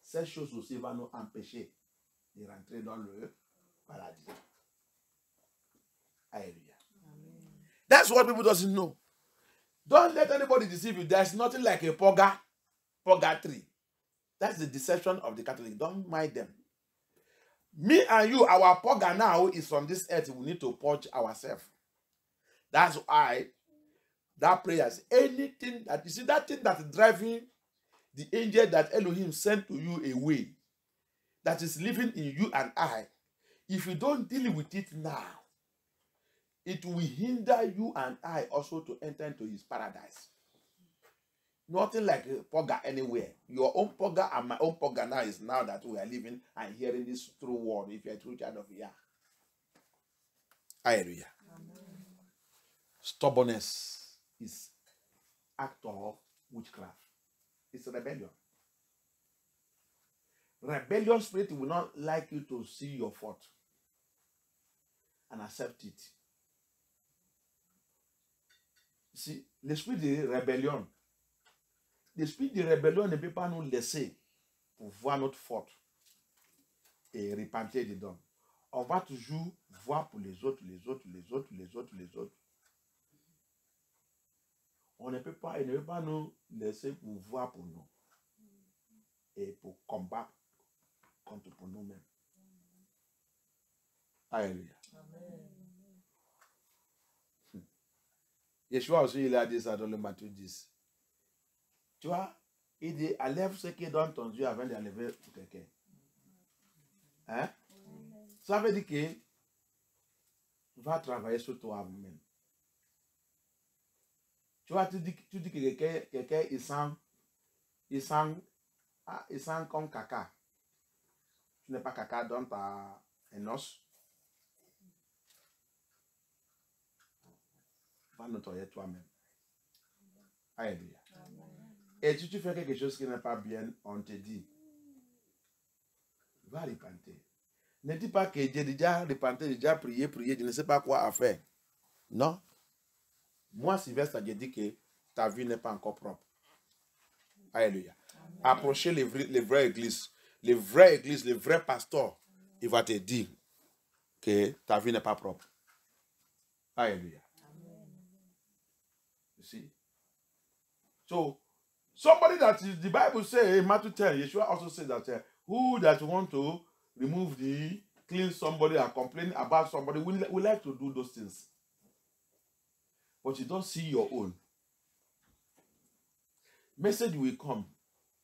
cette chose aussi va nous empêcher de rentrer dans le paradis. Alléluia. That's what people doesn't know. Don't let anybody deceive you. There's nothing like a purgatory. That's the deception of the Catholic. Don't mind them. Me and you, our purga now is on this earth. We need to purge ourselves. That's why that prayer is anything that, you see, that thing that is driving the angel that Elohim sent to you away, that is living in you and I, if you don't deal with it now, it will hinder you and I also to enter into his paradise. Nothing like a purga anywhere. Your own purga and my own purga now is now that we are living and hearing this true word if you are a true child of Yah. Hallelujah. Stubbornness is act of witchcraft. It's rebellion. Rebellious spirit will not like you to see your fault and accept it. See, l'esprit de rébellion ne peut pas nous laisser pour voir notre faute et repentir dedans. On va toujours voir pour les autres, les autres, les autres, les autres, les autres. On ne peut pas, il ne veut pas nous laisser pour voir pour nous et pour combattre contre pour nous-mêmes. Alléluia. Yeshua aussi, il a dit ça dans le Matthieu 10. Tu vois, il dit, enlève ce qui est dans ton Dieu avant d'enlever pour quelqu'un. Hein? Ça veut dire que va travailler sur toi-même. Tu vois, tu dis que quelqu'un il sent comme caca. Tu n'es pas caca dans un os. Va nettoyer toi-même. Alléluia. Et si tu fais quelque chose qui n'est pas bien, on te dit, va repentir. Ne dis pas que j'ai déjà repenté, j'ai déjà prié, je ne sais pas quoi à faire. Non. Moi, Sylvestre, j'ai dit que ta vie n'est pas encore propre. Alléluia. Approchez les vraies églises. Les vraies églises, les vrais pasteurs, il va te dire que ta vie n'est pas propre. Alléluia. You see? So, somebody that is, the Bible says, in Matthew 10, Yeshua also said that who that want to remove clean somebody and complain about somebody, we like to do those things. But you don't see your own. Message will come.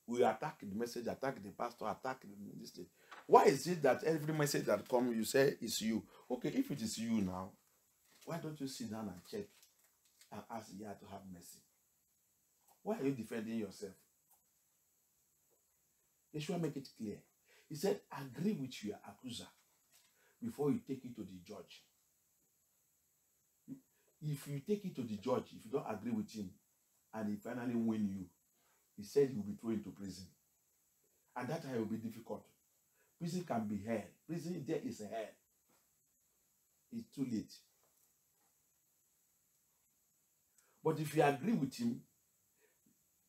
We attack the message, attack the pastor, attack the ministry. Why is it that every message that comes, you say it's you? Okay, if it is you now, why don't you sit down and check and ask Yah to have mercy? Why are you defending yourself? Yeshua make it clear. He said, agree with your accuser before you take it to the judge. If you take it to the judge, if you don't agree with him, and he finally win you, he said you will be thrown into prison. And that time will be difficult. Prison can be hell. Prison there is a hell. It's too late. But if you agree with him,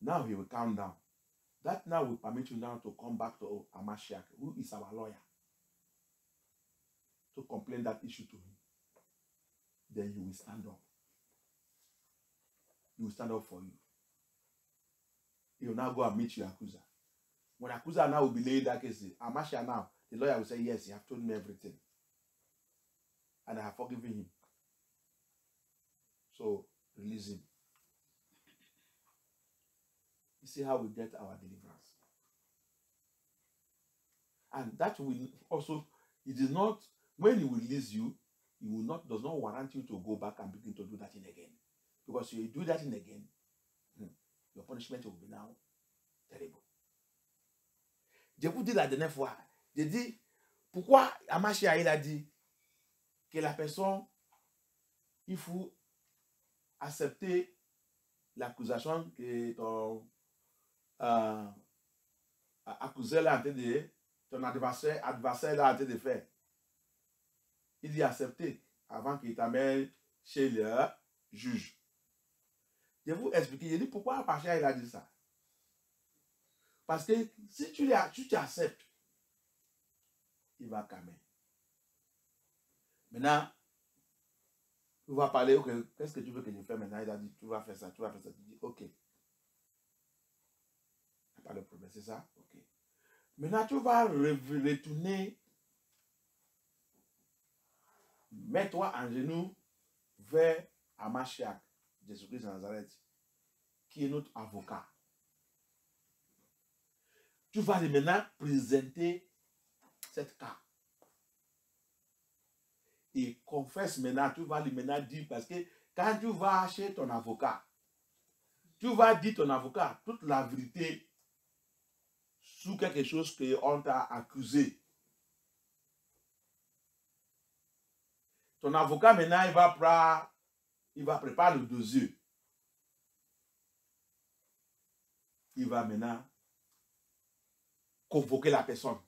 now he will calm down. That now will permit you now to come back to Amashiach, who is our lawyer, to complain that issue to him. Then he will stand up. He will stand up for you. He will now go and meet your accuser. When accuser now will be laying that case, Amashiach now, the lawyer will say, yes, you have told me everything. And I have forgiven him. So, release him. You see how we get our deliverance. And that will also, it is not, when he will release you, he will not, does not warrant you to go back and begin to do that thing again. Because if you do that thing again, your punishment will be now terrible. Je vous dis la dernière fois, j'ai dit, pourquoi Amashiach il a dit que la personne, il faut accepter l'accusation que ton accusé là en train de, ton adversaire là en train de faire. Il dit accepter avant qu'il t'amène chez le juge. Je vais vous expliquer. Je dis pourquoi Amashiach il a dit ça. Parce que si tu acceptes, il va calmer. Maintenant, tu vas parler, ok, qu'est-ce que tu veux que je fasse maintenant? Il a dit, tu vas faire ça, tu vas faire ça. Tu dis, ok. Pas de problème, c'est ça? Ok. Maintenant, tu vas retourner, mets-toi en genoux vers Amashiach, Jésus-Christ de Nazareth, qui est notre avocat. Tu vas maintenant présenter cette cas. Et confesse maintenant, tu vas lui maintenant dire, parce que quand tu vas chez ton avocat, tu vas dire ton avocat toute la vérité sur quelque chose qu'on t'a accusé. Ton avocat maintenant, il va préparer le dossier. Il va maintenant convoquer la personne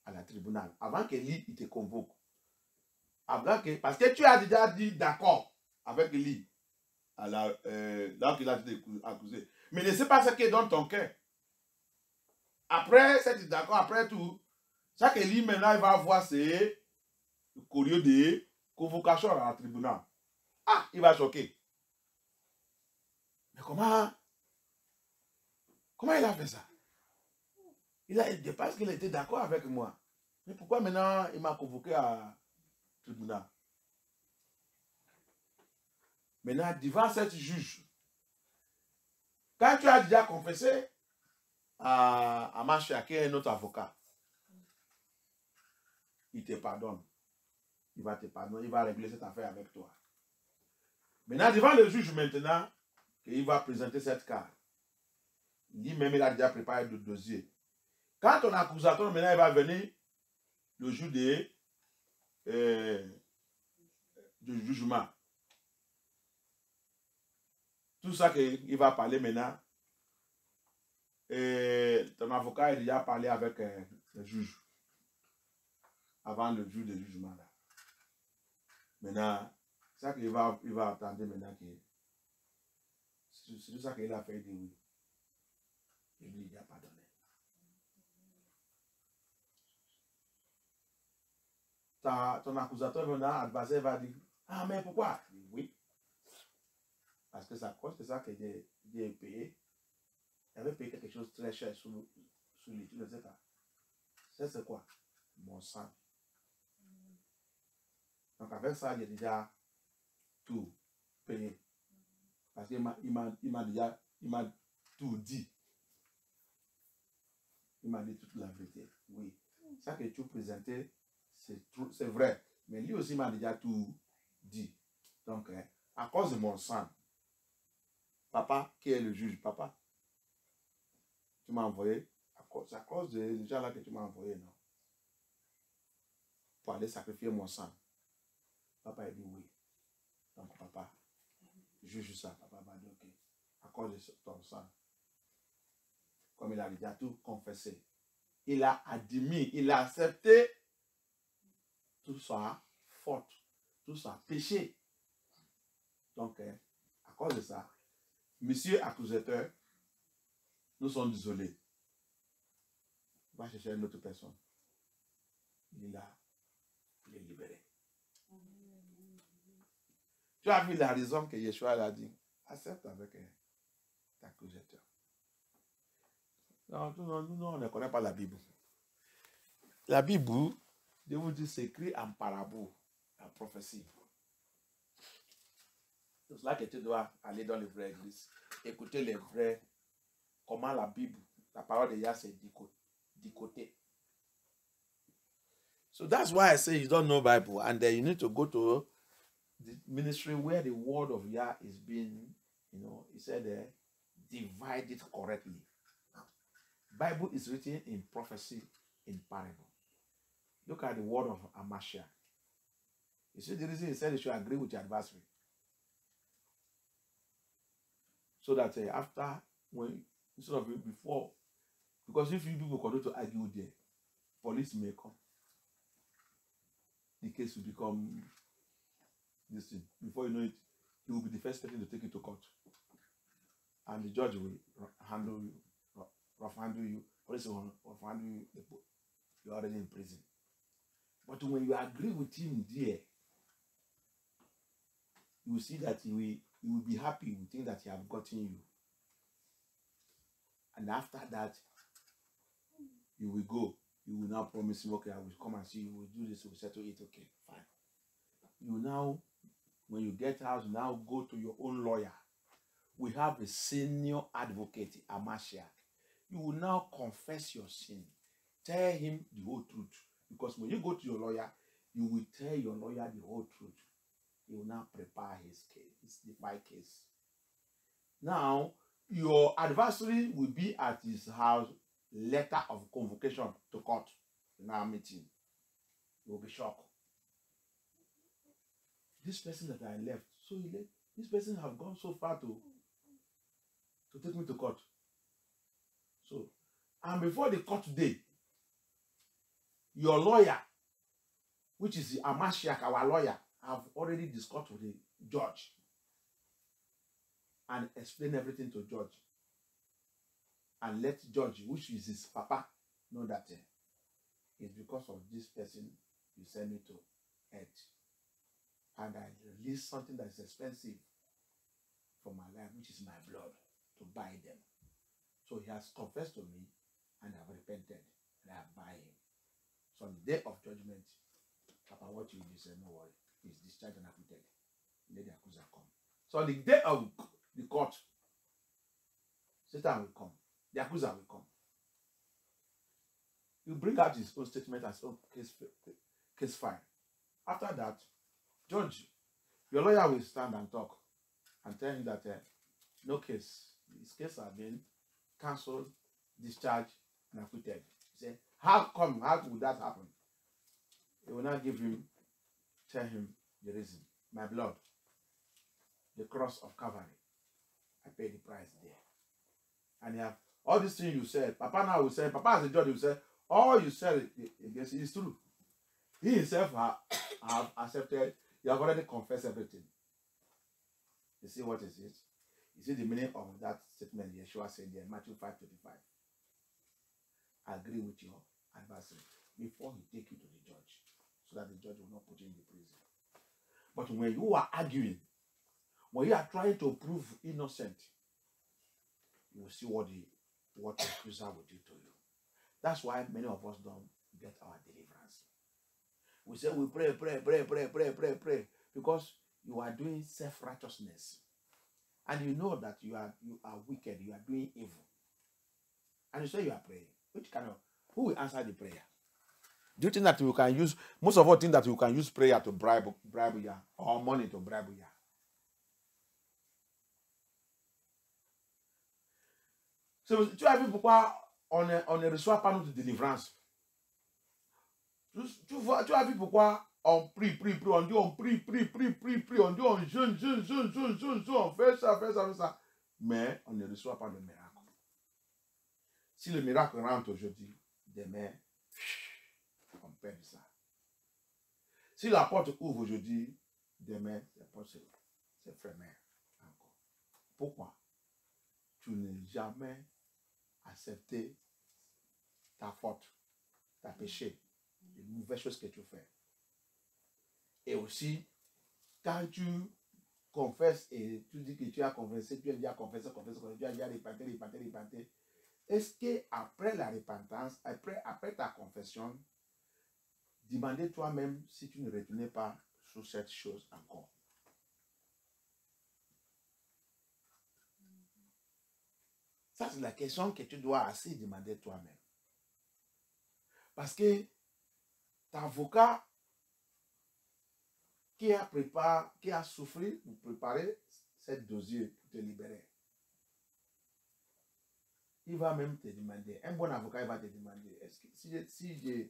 à la tribunal. Avant que lui, il te convoque. Avant que, parce que tu as déjà dit d'accord avec lui. Donc il a été accusé. Mais ne sais pas ce qui est dans ton cœur. Après, c'est d'accord, après tout, chaque élu maintenant, il va avoir ses courriers de convocation à la tribunal. Ah, il va choquer. Mais comment il a fait ça? Je pense qu'il était d'accord avec moi. Mais pourquoi maintenant il m'a convoqué à tribunal? Maintenant, devant cette juge, quand tu as déjà confessé à Machia, qui est notre avocat, il te pardonne. Il va te pardonner, il va régler cette affaire avec toi. Maintenant, devant le juge maintenant, il va présenter cette carte. Lui-même, il a déjà préparé le dossier. Quand ton accusateur, maintenant, il va venir le jour du jugement. Tout ça qu'il va parler maintenant, ton avocat a déjà parlé avec le juge avant le jour du jugement. Là. Maintenant, c'est ça qu'il va attendre maintenant. C'est tout ça qu'il a fait, il dit oui. Et lui, il n'a pas donné. Ton accusateur maintenant, adversaire va dire, ah mais pourquoi? Oui. Parce que ça cause que ça que j'ai payé. Il avait payé quelque chose de très cher sur lui, tu ne sais pas. C'est quoi? Mon sang. Donc avec ça, j'ai déjà tout payé. Parce qu'il m'a tout dit. Il m'a dit toute la vérité. Oui. Ça que tu présentais, c'est vrai. Mais lui aussi m'a déjà tout dit. Donc, à cause de mon sang, papa, qui est le juge, papa, tu m'as envoyé, c'est à cause des gens là que tu m'as envoyé, non? Pour aller sacrifier mon sang. Papa a dit oui. Donc, papa, juge ça. Papa m'a dit ok. À cause de ton sang. Comme il a déjà tout confessé. Il a admis, il a accepté tout sa faute, tout sa péché. Donc, à cause de ça, monsieur accusateur, nous sommes désolés. On va chercher une autre personne. Il est là, il est libéré. Tu as vu la raison que Yeshua a dit, accepte avec l'accusateur. Non, nous, on ne connaît pas la Bible. La Bible, je vous dis, c'est écrit en parabole, en prophétie. C'est cela que tu dois aller dans les vraies églises, écouter les vrais, comment la Bible, la parole de Yah, c'est décoté. So that's why I say you don't know Bible, and then you need to go to the ministry where the word of Yah is being, he said, divided correctly. Bible is written in prophecy, in parable. Look at the word of Amashia. You see the reason he said you should agree with your adversary. So that after, instead of before, because if you people continue to argue there, police may come. The case will become this thing. Before you know it, he will be the first person to take it to court. And the judge will handle you. Rough handle you, police will rough handle you, you're already in prison. But when you agree with him there, you will see that he will be happy with things that he have gotten you. And after that, you will go. You will now promise him, okay, I will come and see you, will do this, we will settle it, okay, fine. You now, when you get out, you now go to your own lawyer. We have a senior advocate, Amashia. You will now confess your sin. Tell him the whole truth. Because when you go to your lawyer, you will tell your lawyer the whole truth. He will now prepare his case, his defied case. Now, your adversary will be at his house, letter of convocation to court in our meeting. You will be shocked. This person that I left, so he left. This person have gone so far to take me to court. So, and before the court day, your lawyer, which is Amashiach, our lawyer, have already discussed with the judge and explained everything to the judge. and let George, which is his papa, know that it's because of this person you send me to earth. And I release something that is expensive from my life, which is my blood, to buy them. So he has confessed to me, and I have repented, and I buy him. So on the day of judgment, Papa, what you do, say, no worry, he's discharged and acquitted. Let the accuser come. So on the day of the court, Satan will come. The accuser will come. You bring out his own statement as own case file. After that, judge, your lawyer will stand and talk and tell him that no case, his case has been cancelled, discharged, and acquitted. He said, how would that happen? He will not tell him the reason. My blood, the cross of Calvary, I paid the price there. And you have all these things you said. Papa now will say, Papa as a judge will say, all you said against it is true. He himself have accepted, you have already confessed everything. You see what is it? You see the meaning of that statement Yeshua said there, Matthew 5:25. Agree with your adversary before he take you to the judge, so that the judge will not put you in the prison. But when you are arguing, when you are trying to prove innocent, you will see what the accuser will do to you. That's why many of us don't get our deliverance. We say we pray, because you are doing self-righteousness. And you know that you are wicked, you are doing evil. And you say you are praying. Who will answer the prayer? Do you think that you can use, most of all think that you can use prayer to bribe you, or money to bribe you? So tu as vu pourquoi on ne reçoit pas notre délivrance. Tu as vu pourquoi on prie, on dit on prie, on dit on jeûne, on fait ça. Mais on ne reçoit pas le miracle. Si le miracle rentre aujourd'hui, demain, on perd ça. Si la porte ouvre aujourd'hui, demain, la porte c'est fermé encore. Pourquoi? Tu n'as jamais accepté ta faute, ta péché, les mauvaises choses que tu fais. Et aussi, quand tu confesses et tu dis que tu as confessé, tu as déjà confessé, tu as déjà repenté, est-ce qu'après la repentance, après ta confession, demandez toi-même si tu ne retournais pas sur cette chose encore? Ça, c'est la question que tu dois assez demander toi-même. Parce que ton avocat qui a souffert pour préparer cette dossier pour te libérer, il va même te demander, un bon avocat, il va te demander, est-ce que si je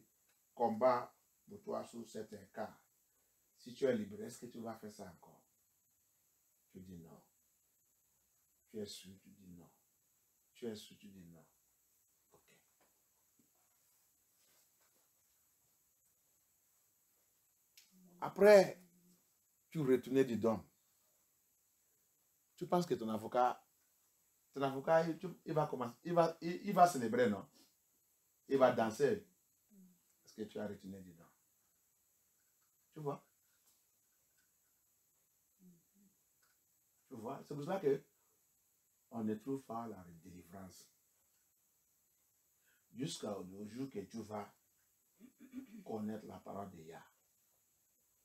combats pour toi sur certains cas, si tu es libéré, est-ce que tu vas faire ça encore? Tu dis non. Tu es sûr, tu dis non. Tu es sûr, tu dis non. Ok. Après, tu retournes dedans. Tu penses que ton avocat, il va commencer, il va célébrer, non? Il va danser. Parce que tu as retourné dedans. Tu vois? Tu vois? C'est pour ça que on ne trouve pas la délivrance. Jusqu'au jour que tu vas connaître la parole de Yah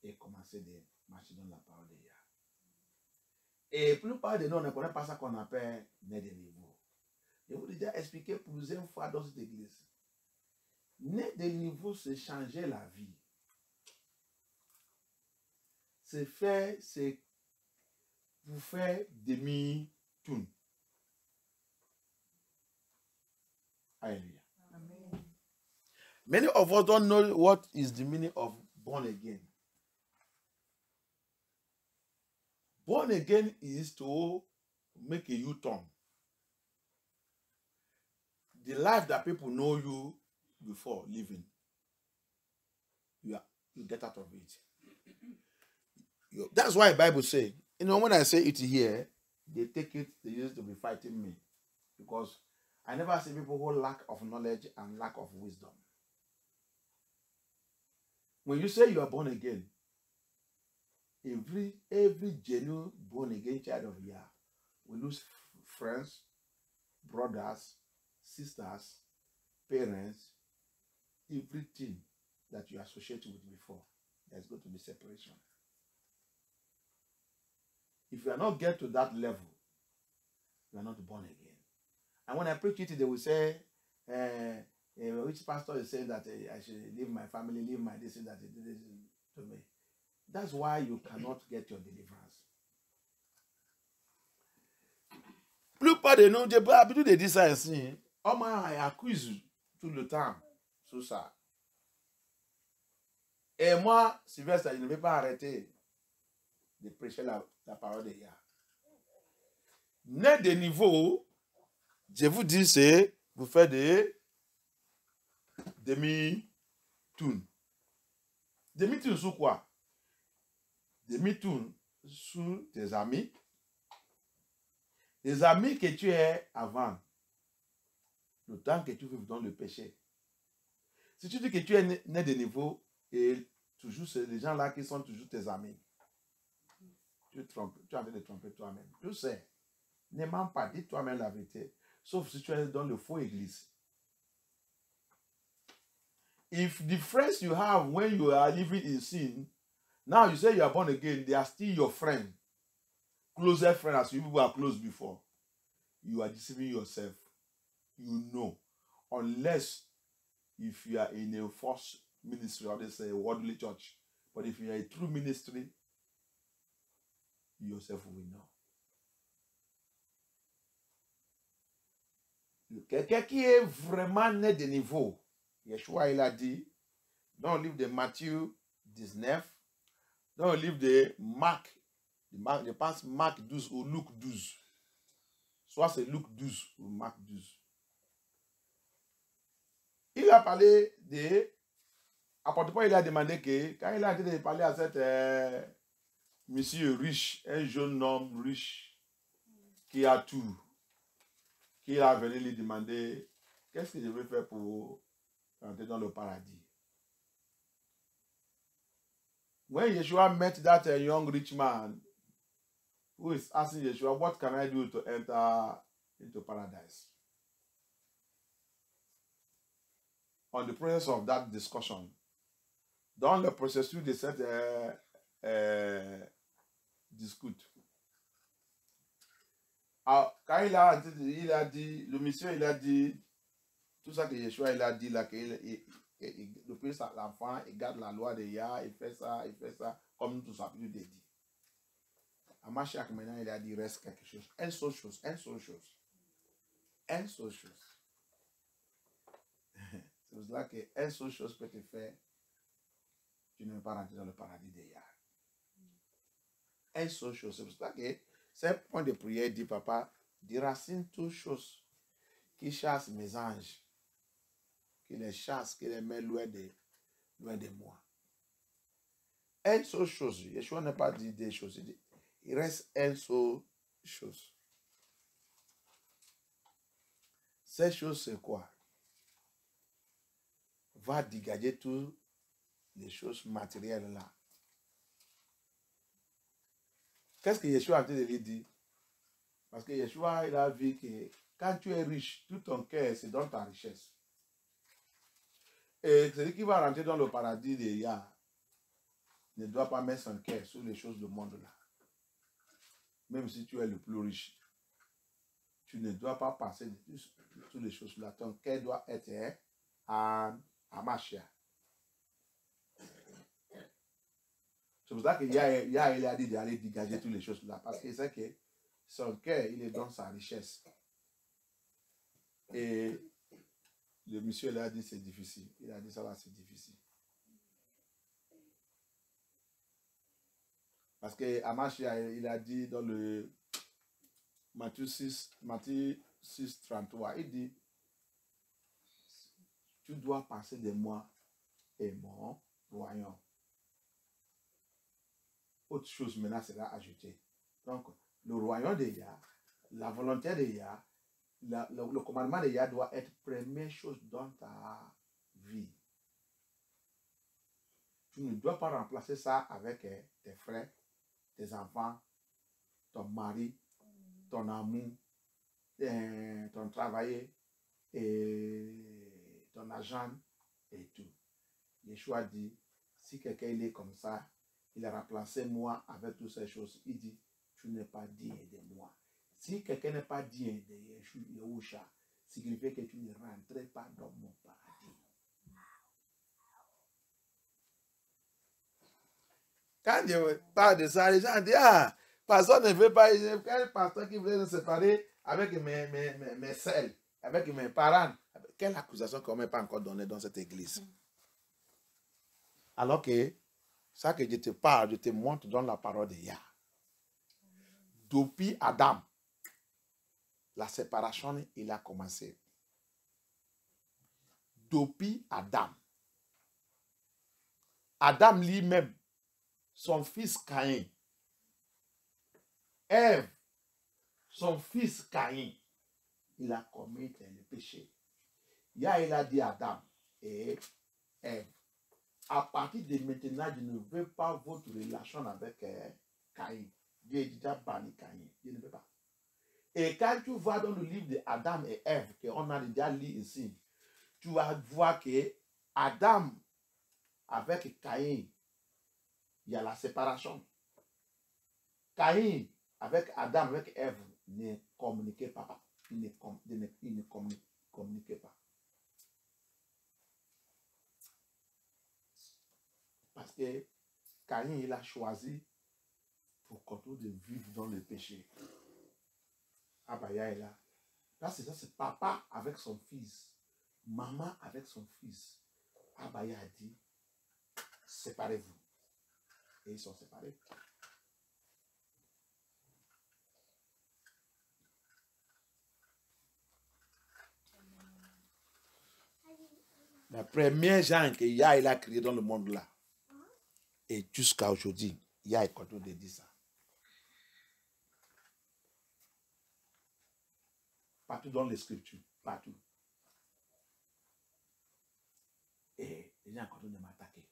et commencer de marcher dans la parole de Yah. Et la plupart de nous, on ne connaît pas ça qu'on appelle né de nouveau. Je vous ai déjà expliqué plusieurs fois dans cette église. Né de nouveau, c'est changer la vie. C'est vous faire demi-tour. Hallelujah. Amen. Many of us don't know what is the meaning of born again. Born again is to make a U-turn. The life that people know you before living, you get out of it. That's why the Bible says, when I say it here, they take it, they used to be fighting me. Because I never see people who lack of knowledge and lack of wisdom. When you say you are born again, every genuine born again child of Yah will lose friends, brothers, sisters, parents, everything that you associated with before. There's going to be separation. If you are not get to that level, you are not born again. And when I preach it, they will say, which pastor is saying that I should leave my family, leave my this and that to me. That's why you cannot get your deliverance. Plupart des noms, j'ai pas l'habitude de dire ça ainsi. On m'a accusé tout le temps sur ça. Et moi, Sylvestre, je ne vais pas arrêter de prêcher la parole de Yah. Né de niveau, je vous dis, c'est vous faites des demi-tours. Demi-tours sur quoi? Demi-tours sur tes amis. Les amis que tu es avant, le temps que tu vives dans le péché. Si tu dis que tu es né de niveau, et toujours c'est les gens là qui sont toujours tes amis, tu es en train de tromper toi-même. Tu sais, ne mens pas, dis toi-même la vérité, sauf si tu es dans le faux église. If the friends you have when you are living in sin, now you say you are born again, they are still your friend. Closer friend as you were close before. You are deceiving yourself. You know. Unless if you are in a false ministry or they say a worldly church. But if you are a true ministry, you yourself will know. Quelqu'un qui est vraiment né de niveau, Yeshua il a dit, dans le livre de Matthieu 19, dans le livre de Marc, je pense Marc 12 ou Luc 12. Soit c'est Luc 12 ou Marc 12. Il a parlé de... Apôtre Paul, il a demandé que, quand il a dit de parler à cet monsieur riche, un jeune homme riche, qui a tout, qui a venu lui demander, qu'est-ce que je vais faire pour entrer dans le paradis? When Yeshua met that young rich man, who is asking Yeshua, what can I do to enter into paradise? On the process of that discussion, dans le processus de cette discute, quand il a dit, le monsieur il a dit, tout ça que Yeshua il a dit là, depuis l'enfant, il garde la loi de Yah, il fait ça, comme tout ça, il dit. À Mashiach maintenant, il a dit, reste quelque chose. Une seule chose. C'est pour cela qu'une seule chose peut te faire, tu ne veux pas rentrer dans le paradis de Yah. Une seule chose. C'est pour cela que c'est un point de prière, dit papa, déracine toutes choses qui chassent mes anges, qui les chassent, qui les met loin de moi. Une seule chose. Yeshua n'a pas dit des choses. Il reste une seule chose. Cette chose, c'est quoi? Va dégager toutes les choses matérielles là. Qu'est-ce que Yeshua a dit de lui dire? Parce que Yeshua, il a vu que quand tu es riche, tout ton cœur, c'est dans ta richesse. Et celui qui va rentrer dans le paradis de Yah ne doit pas mettre son cœur sur les choses du monde là. Même si tu es le plus riche, tu ne dois pas passer sur les choses là. Ton cœur doit être à Mashiach. C'est pour ça que Yah il a dit d'aller dégager toutes les choses là. Parce qu'il sait que son cœur, il est dans sa richesse. Et le monsieur il a dit c'est difficile. Il a dit ça là, c'est difficile. Parce que Mashiach, il a dit dans le Matthieu 6, 33, il dit, tu dois passer de moi et mon royaume. Autre chose maintenant sera ajoutée. Donc, le royaume de Yah, la volonté de Yah, le commandement de Yah doit être première chose dans ta vie. Tu ne dois pas remplacer ça avec tes frères, tes enfants, ton mari, ton amour, ton travail, et ton agent et tout. Yeshua dit, si quelqu'un il est comme ça, il a remplacé moi avec toutes ces choses. Il dit, tu n'es pas digne de moi. Si quelqu'un n'est pas digne de Yeshua, signifie que tu ne rentrais pas dans mon paradis. Quand Dieu parle de ça, les gens disent, ah, pasteur ne veut pas, quel pasteur qui voulait se séparer avec mes selles, avec mes parents. Quelle accusation qu'on ne m'a pas encore donnée dans cette église? Alors que ça que je te parle, je te montre dans la parole de Yah. Depuis Adam, la séparation, il a commencé. Depuis Adam. Adam lui-même, son fils Caïn. Ève, son fils Caïn, il a commis le péché. Yah, il a dit à Adam et Ève, à partir de maintenant, je ne veux pas votre relation avec Caïn. Dieu dit déjà banni Caïn. Je ne veux pas. Et quand tu vois dans le livre de Adam et Ève, qu'on a déjà lu ici, tu vas voir que Adam avec Caïn, il y a la séparation. Caïn avec Adam, avec Ève, ne communiquaient pas. Ils ne communiquaient pas. Parce que Caïn, il a choisi pour continuer de vivre dans le péché. Abaya est là. Là, c'est papa avec son fils. Maman avec son fils. Abaya a dit, séparez-vous. Et ils sont séparés. La première genre que Yah il a créé dans le monde là. Et jusqu'à aujourd'hui, Yah est content de dire ça. Partout dans les scriptures, partout. Et les gens continuent de m'attaquer.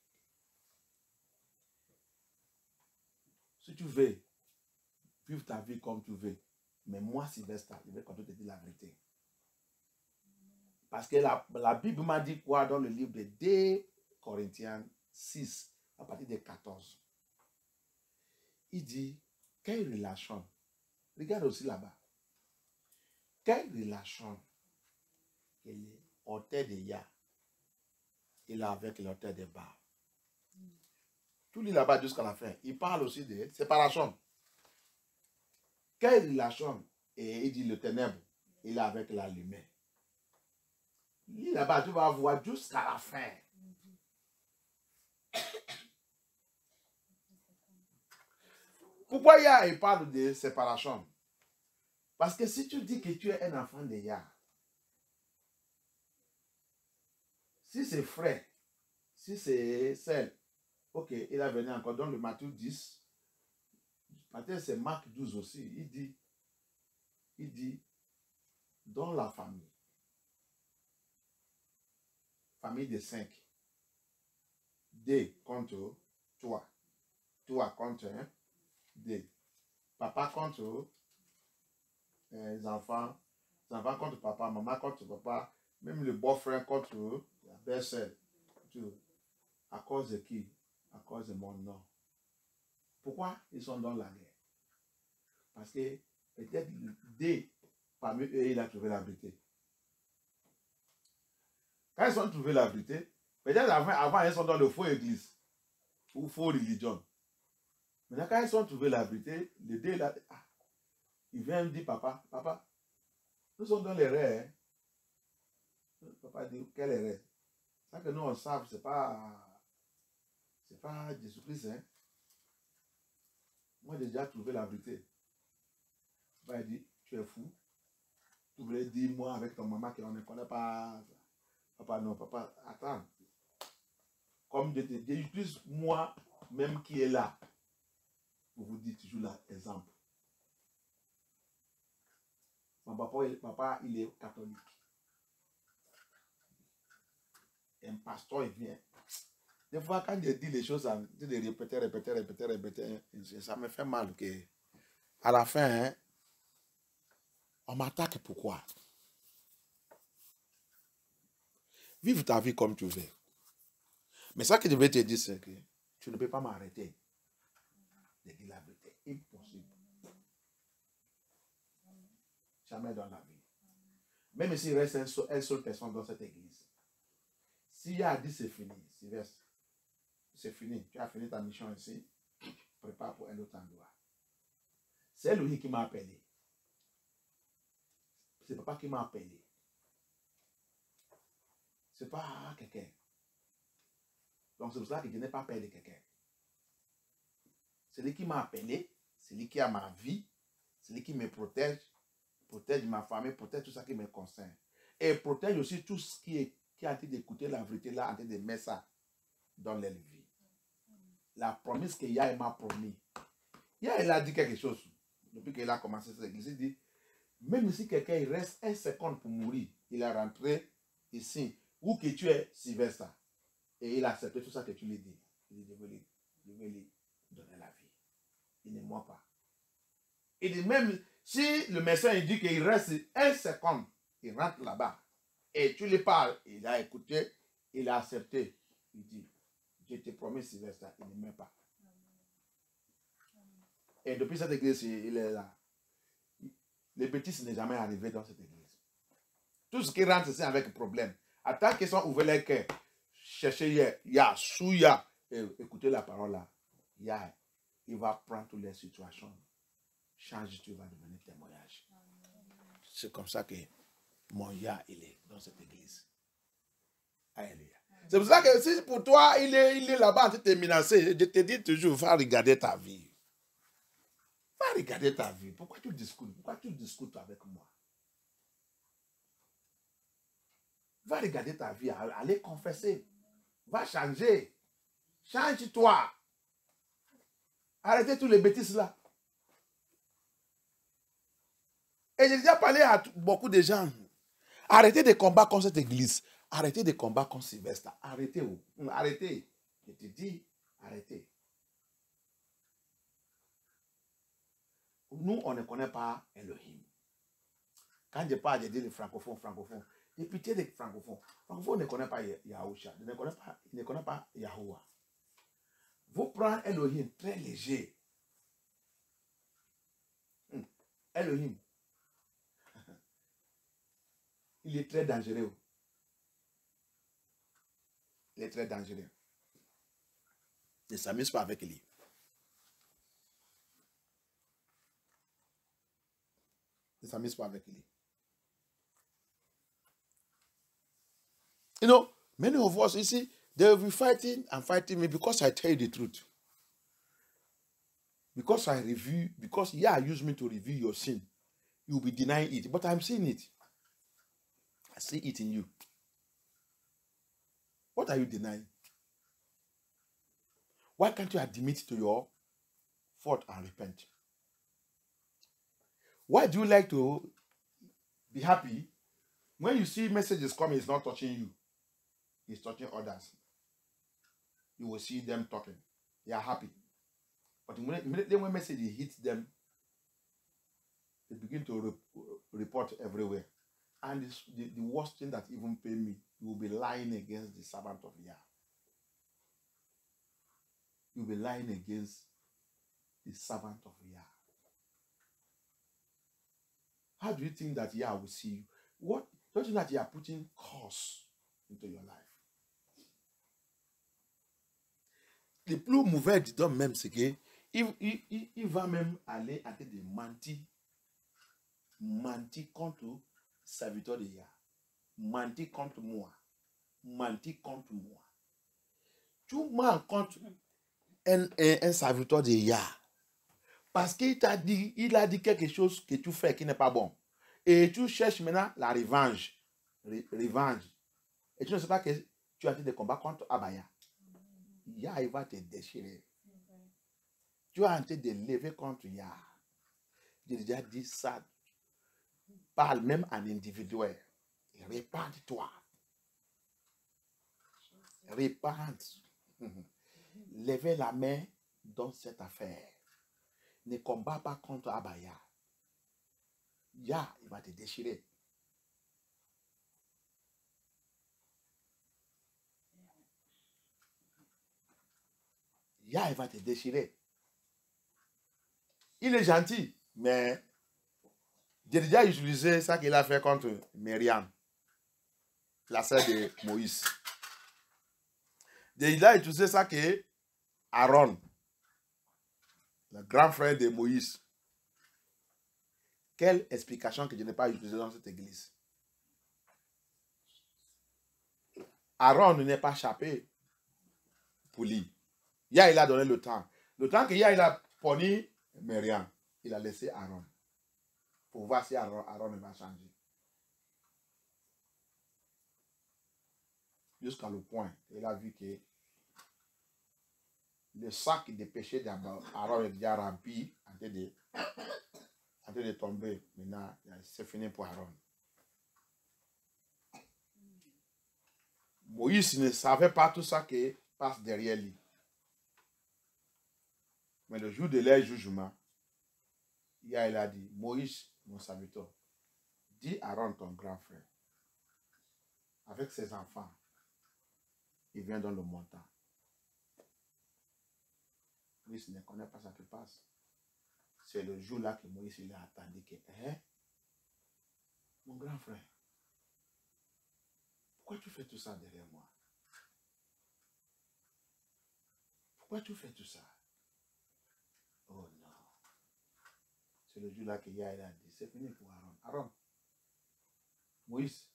Si tu veux vivre ta vie comme tu veux, mais moi, Sylvestre, je vais continuer de dire la vérité. Parce que la Bible m'a dit quoi dans le livre de 2 Corinthiens 6, à partir de 14. Il dit, quelle relation? Regarde aussi là-bas. Quelle relation que l'autel de Yah il a avec l'autel de Baal? Tout lit là-bas jusqu'à la fin. Il parle aussi de séparation. Quelle relation? Et il dit le ténèbre, il a avec la lumière. Lis là-bas, tu vas voir jusqu'à la fin. Pourquoi Yah il parle de séparation? Parce que si tu dis que tu es un enfant de Yah, si c'est frère, si c'est celle, ok, il a venu encore dans le Matthieu 10, Matthieu c'est Marc 12 aussi, il dit, dans la famille de 5, 2 contre 3, 3 contre 1, 2, papa contre les enfants contre papa, maman contre papa, même le beau-frère contre la belle-sœur. À cause de qui? À cause de mon nom. Pourquoi ils sont dans la guerre? Parce que peut-être dès parmi eux, il a trouvé la vérité. Quand ils ont trouvé la vérité, peut-être avant ils sont dans le faux église ou faux religion. Maintenant, quand ils ont trouvé la vérité, le dé là, il vient dire, papa, nous sommes dans l'erreur. Hein? Papa dit, quelle erreur? Ça que nous on sait, c'est pas Jésus-Christ. Hein? Moi, j'ai déjà trouvé la vérité. Papa dit, tu es fou. Tu voulais dire, moi, avec ton maman, qu'on ne connaît pas. Papa, non, papa, attends. Comme je te dis, j'utilise moi, même qui est là, pour vous dire toujours l'exemple. Mon papa, il est catholique. Un pasteur, il vient. Des fois, quand je dis les choses, je les répéter, ça me fait mal. Que à la fin, hein, on m'attaque pourquoi? Vive ta vie comme tu veux. Mais ça que je vais te dire, c'est que tu ne peux pas m'arrêter de dire la vérité. Impossible. Jamais dans la vie. Même s'il reste une seule personne dans cette église. S'il y a 10, c'est fini. C'est fini. Tu as fini ta mission ici. Prépare pour un autre endroit. C'est lui qui m'a appelé. C'est papa qui m'a appelé. C'est pas quelqu'un. Donc c'est pour ça que je n'ai pas appelé quelqu'un. C'est lui qui m'a appelé. C'est lui qui a ma vie. C'est lui qui me protège. Protège ma famille. Protège tout ça qui me concerne. Et protège aussi tout ce qui a été d'écouter la vérité là, en train de mettre ça dans leur vie. La promesse que Yah m'a promis. Yah, il a dit quelque chose. Depuis qu'il a commencé cette église, il dit, même si quelqu'un il reste 1 seconde pour mourir, il est rentré ici, où que tu es, Sylvestre. Et il a accepté tout ça que tu lui dis. Il dit, je vais lui donner la vie. Il ne ment pas. Il dit, même si le médecin il dit qu'il reste 1 seconde, il rentre là-bas, et tu lui parles, il a écouté, il a accepté. Il dit, je te promets, Sylvestre, il ne ment pas. Et depuis cette église, il est là. Les bêtises n'est jamais arrivé dans cette église. Tout ce qui rentre ici avec problème. À tant qu'ils sont ouverts les cœurs, cherchez Yah, Souya, et écoutez la parole là. Yah, il va prendre toutes les situations. Change, tu vas devenir témoignage. C'est comme ça que mon Yah, il est dans cette église. Alléluia. C'est pour ça que si pour toi, il est là-bas en train de te menacer, je te dis toujours, va regarder ta vie. Va regarder ta vie. Pourquoi tu discutes? Pourquoi tu discutes avec moi? Va regarder ta vie. Allez confesser. Va changer. Change-toi. Arrêtez tous les bêtises là. Et j'ai déjà parlé à beaucoup de gens. Arrêtez de combattre contre cette église. Arrêtez de combattre contre Sylvestre. Arrêtez. Arrêtez. Je te dis, arrêtez. Nous, on ne connaît pas Elohim. Quand je parle, je dis les francophones. J'ai pitié des francophones. Francophones ne connaissent pas Yahusha. Ils ne connaissent pas Yahuwah. Vous prenez Elohim très léger. Elohim. Il est très dangereux. Il est très dangereux. Ne s'amuse pas avec lui. Ne s'amuse pas avec lui. You know, many of us, you see, they will be fighting me because I tell you the truth. Because Yah used me to reveal your sin. You will be denying it. But I'm seeing it. I see it in you. What are you denying? Why can't you admit to your fault and repent? Why do you like to be happy when you see messages coming? It's not touching you. It's touching others. You will see them talking. They are happy. But immediately when message hits them, they begin to report everywhere. And the worst thing that even pain me, you will be lying against the servant of Yah. You will be lying against the servant of Yah. How do you think that Yah will see you? What? Don't you know that you are putting curse into your life? Le plus mauvais du homme même, c'est que il va même aller à des mentir contre serviteur de Yah. Mentir contre moi. Mentir contre moi. Tu mens contre un serviteur de Yah. Parce qu'il a dit quelque chose que tu fais qui n'est pas bon. Et tu cherches maintenant la revanche. Et tu ne sais pas que tu as dit des combats contre Abaya. Yah, il va te déchirer. Tu as en train de lever contre Yah. J'ai déjà dit ça parle même en individuel. Répande-toi. Répande. Levez la main dans cette affaire. Ne combat pas contre Abaya. Ya, il va te déchirer. Ya, il va te déchirer. Il est gentil, mais j'ai déjà utilisé ça qu'il a fait contre Myriam, la sœur de Moïse. J'ai déjà utilisé ça que Aaron, le grand frère de Moïse. Quelle explication que je n'ai pas utilisée dans cette église? Aaron n'est pas échappé pour lui. Ya, il a donné le temps. Le temps que Ya, il a puni Myriam, il a laissé Aaron. Pour voir si Aaron va changer. Jusqu'à le point, il a vu que le sac de péché d'Aaron est déjà rempli, en train de tomber. Maintenant, c'est fini pour Aaron. Moïse ne savait pas tout ça qui passe derrière lui. Mais le jour de leur jugement, il a dit, Moïse, mon serviteur, dis à Aaron, ton grand frère, avec ses enfants, il vient dans le montant. Moïse ne connaît pas ce qui passe. C'est le jour-là que Moïse il a attendu que, mon grand frère, pourquoi tu fais tout ça derrière moi? Pourquoi tu fais tout ça? Oh non. C'est le jour-là que Ya a dit, c'est fini pour Aaron. Aaron, Moïse,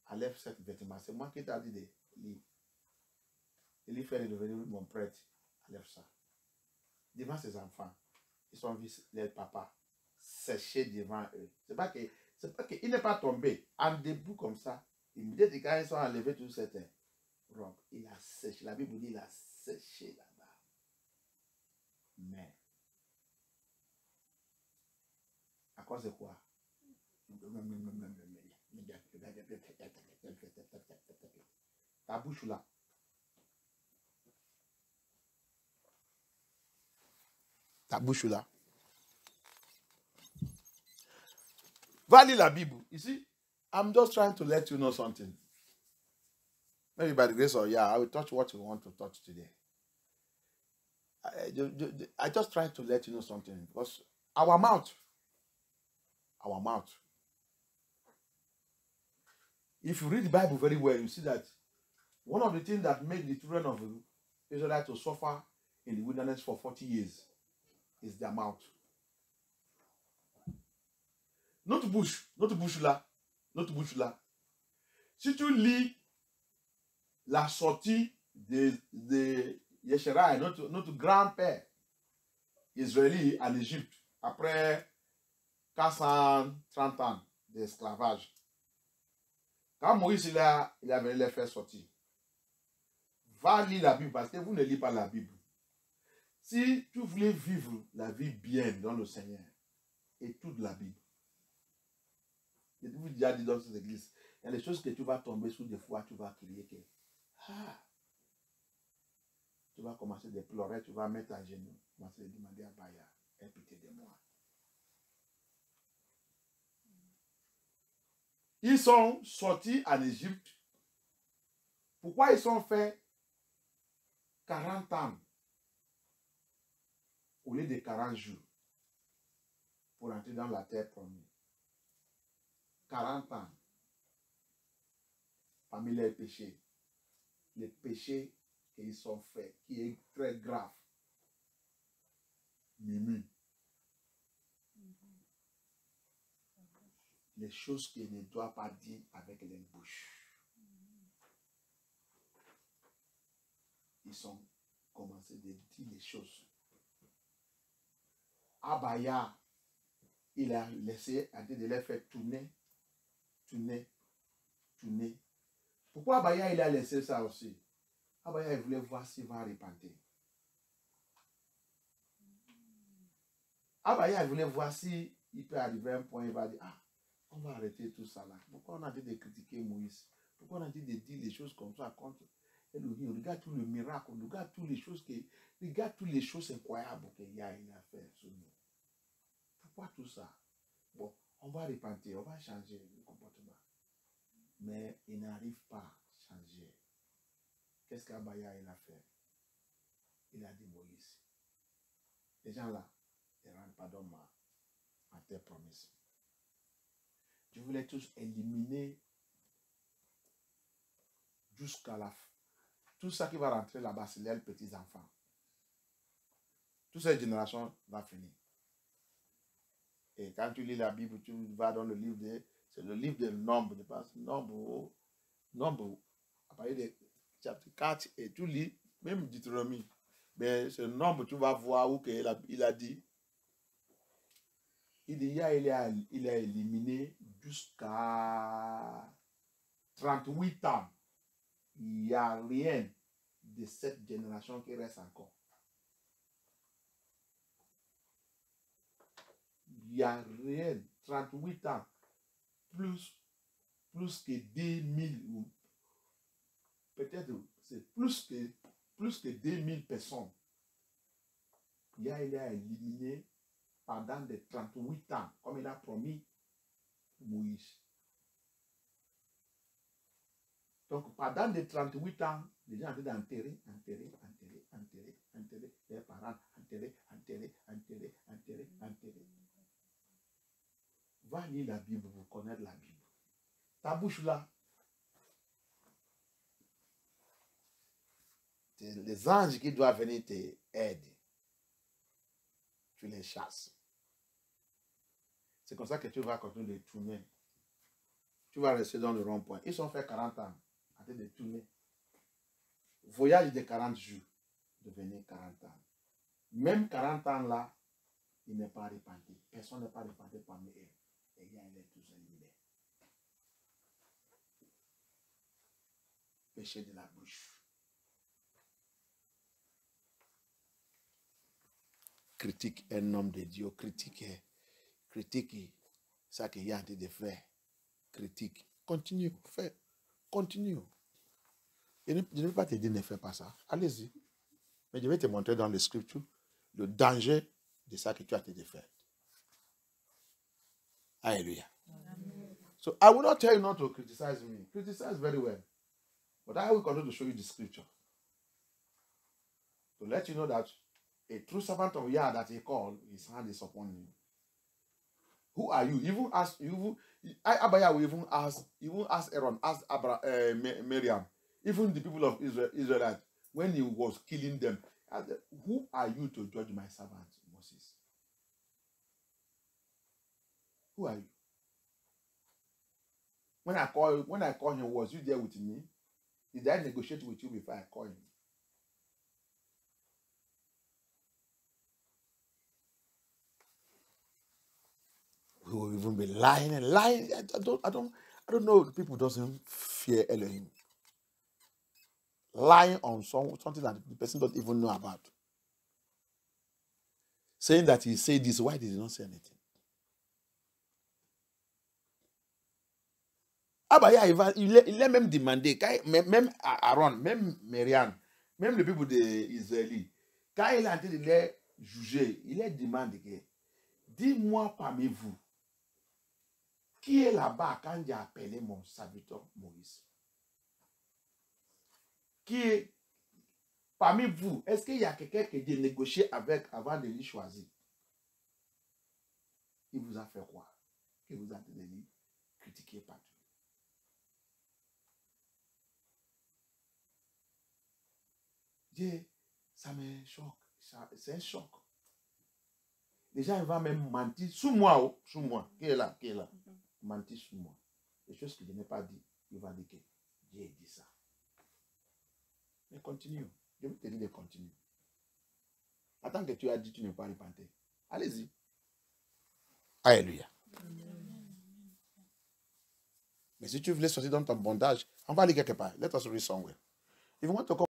enlève cette vêtement. C'est moi qui t'ai dit de lui. Il lui fait devenir mon prêtre. Enlève ça. Devant ses enfants, ils ont vu leur papa sécher devant eux. C'est pas qu'il n'est pas tombé en debout comme ça. Il me dit que quand ils ont enlevé toute cette robe, il a séché. La Bible dit qu'il a séché là-bas. Mais, à cause de quoi? Ta bouche là. Ta bouche là. Va lire la Bible. Ici, I'm just trying to let you know something. Maybe by the grace of I will touch what you want to touch today. I just try to let you know something. Because our mouth. If you read the Bible very well, you see that one of the things that made the children of Israel to suffer in the wilderness for 40 years is their mouth. Notre bouche là. Si tu lis la sortie de Yesherai, notre grand-père israélien en Égypte, après 430 ans d'esclavage, quand Moïse il avait les faire sortir, va lire la Bible parce que vous ne lisez pas la Bible. Si tu voulais vivre la vie bien dans le Seigneur, étude la Bible. Je vous ai déjà dit dans cette église, il y a des choses que tu vas tomber sous des fois, tu vas crier que tu vas commencer à pleurer, tu vas mettre à genoux, commencer à demander à Baya, aie pitié de moi. Ils sont sortis en Égypte. Pourquoi ils sont fait 40 ans au lieu de 40 jours pour entrer dans la terre promise? 40 ans parmi les péchés qu'ils ont faits, qui est très grave. Mimi. Les choses qu'il ne doit pas dire avec les bouches. Ils ont commencé de dire les choses. Abaya, il a laissé de les faire tourner. Pourquoi Abaya il a laissé ça aussi? Abaya il voulait voir s'il va repentir. Abaya il voulait voir s'il peut arriver à un point, il va dire, On va arrêter tout ça là. Pourquoi on a dit de critiquer Moïse? Pourquoi on a dit de dire les choses comme ça contre Elohim? Regarde tout le miracle, regarde toutes les choses regarde toutes les choses incroyables qu'il y a fait sur nous. Pourquoi tout ça? Bon, on va repentir, on va changer le comportement. Mais il n'arrive pas à changer. Qu'est-ce qu'Abaya a fait? Il a dit Moïse. Les gens là, ils ne rendent pas d'homme à tes promesses. Je voulais tous éliminer jusqu'à la fin. Tout ça qui va rentrer là-bas, c'est les petits-enfants. Toute cette génération va finir. Et quand tu lis la Bible, tu vas dans le livre c'est le livre de Nombre, je pense. Nombre, à partir de chapitre 4, et tu lis, même Deutéronomie. Mais ce Nombre, tu vas voir où il a dit. Il a éliminé jusqu'à 38 ans. Il n'y a rien de cette génération qui reste encore. Il n'y a rien. 38 ans. Plus que 2000. Peut-être c'est plus que 2000 personnes. Il a éliminé pendant les 38 ans, comme il a promis Moïse. Donc, pendant les 38 ans, les gens étaient enterrés les parents, enterrés. Va lire la Bible pour connaître la Bible. Ta bouche là, c'est les anges qui doivent venir t'aider. Tu les chasses. C'est comme ça que tu vas continuer de tourner. Tu vas rester dans le rond-point. Ils ont fait 40 ans en train de tourner. Voyage de 40 jours, devenir 40 ans. Même 40 ans là, il n'est pas répandu. Personne n'est pas répandu parmi eux. Et il y a les tous éliminés. Péché de la bouche. Critique un homme de Dieu. Critique ça qu'il y a en train de faire. Critique. Continue. Fais. Continue. Je ne vais pas te dire ne fais pas ça. Allez-y. Mais je vais te montrer dans les Scriptures le danger de ça que tu as de faire. Hallelujah. Amen. So I will not tell you not to criticize me. Criticize very well. But I will continue to show you the Scripture. To let you know that a true servant of Yah that he called, his hand is upon him. Who are you? Abaya will even ask Aaron, ask Miriam, even the people of Israel, when he was killing them, who are you to judge my servant Moses? Who are you? When I call him, was you there with me? Did I negotiate with you before I call him? We will even be lying and lying. I don't know. People doesn't fear Elohim. Lying on something that the person doesn't even know about. Saying that he said this, why did he not say anything? Abaya, il est même demandé, même Aaron, même Myriam, même les people d'Israël, quand il a été de les juger, il est demandé que, dis-moi parmi vous, qui est là-bas quand j'ai appelé mon serviteur Moïse? Qui est parmi vous? Est-ce qu'il y a quelqu'un qui a négocié avec avant de lui choisir? Il vous a fait quoi? Il vous a donné critiquer partout. Dieu, ça me choque. C'est un choc. Les gens vont même mentir sous moi. Sous moi. Qui est là? Mentir sous moi. Les choses que je n'ai pas dit, il va dire que Dieu dit ça. Mais continue. Je vais te dire de continuer. Attends que tu as dit, tu ne peux pas repentir. Allez-y. Alléluia. Mais si tu voulais sortir dans ton bondage, on va aller quelque part. Let us read somewhere. If you want to come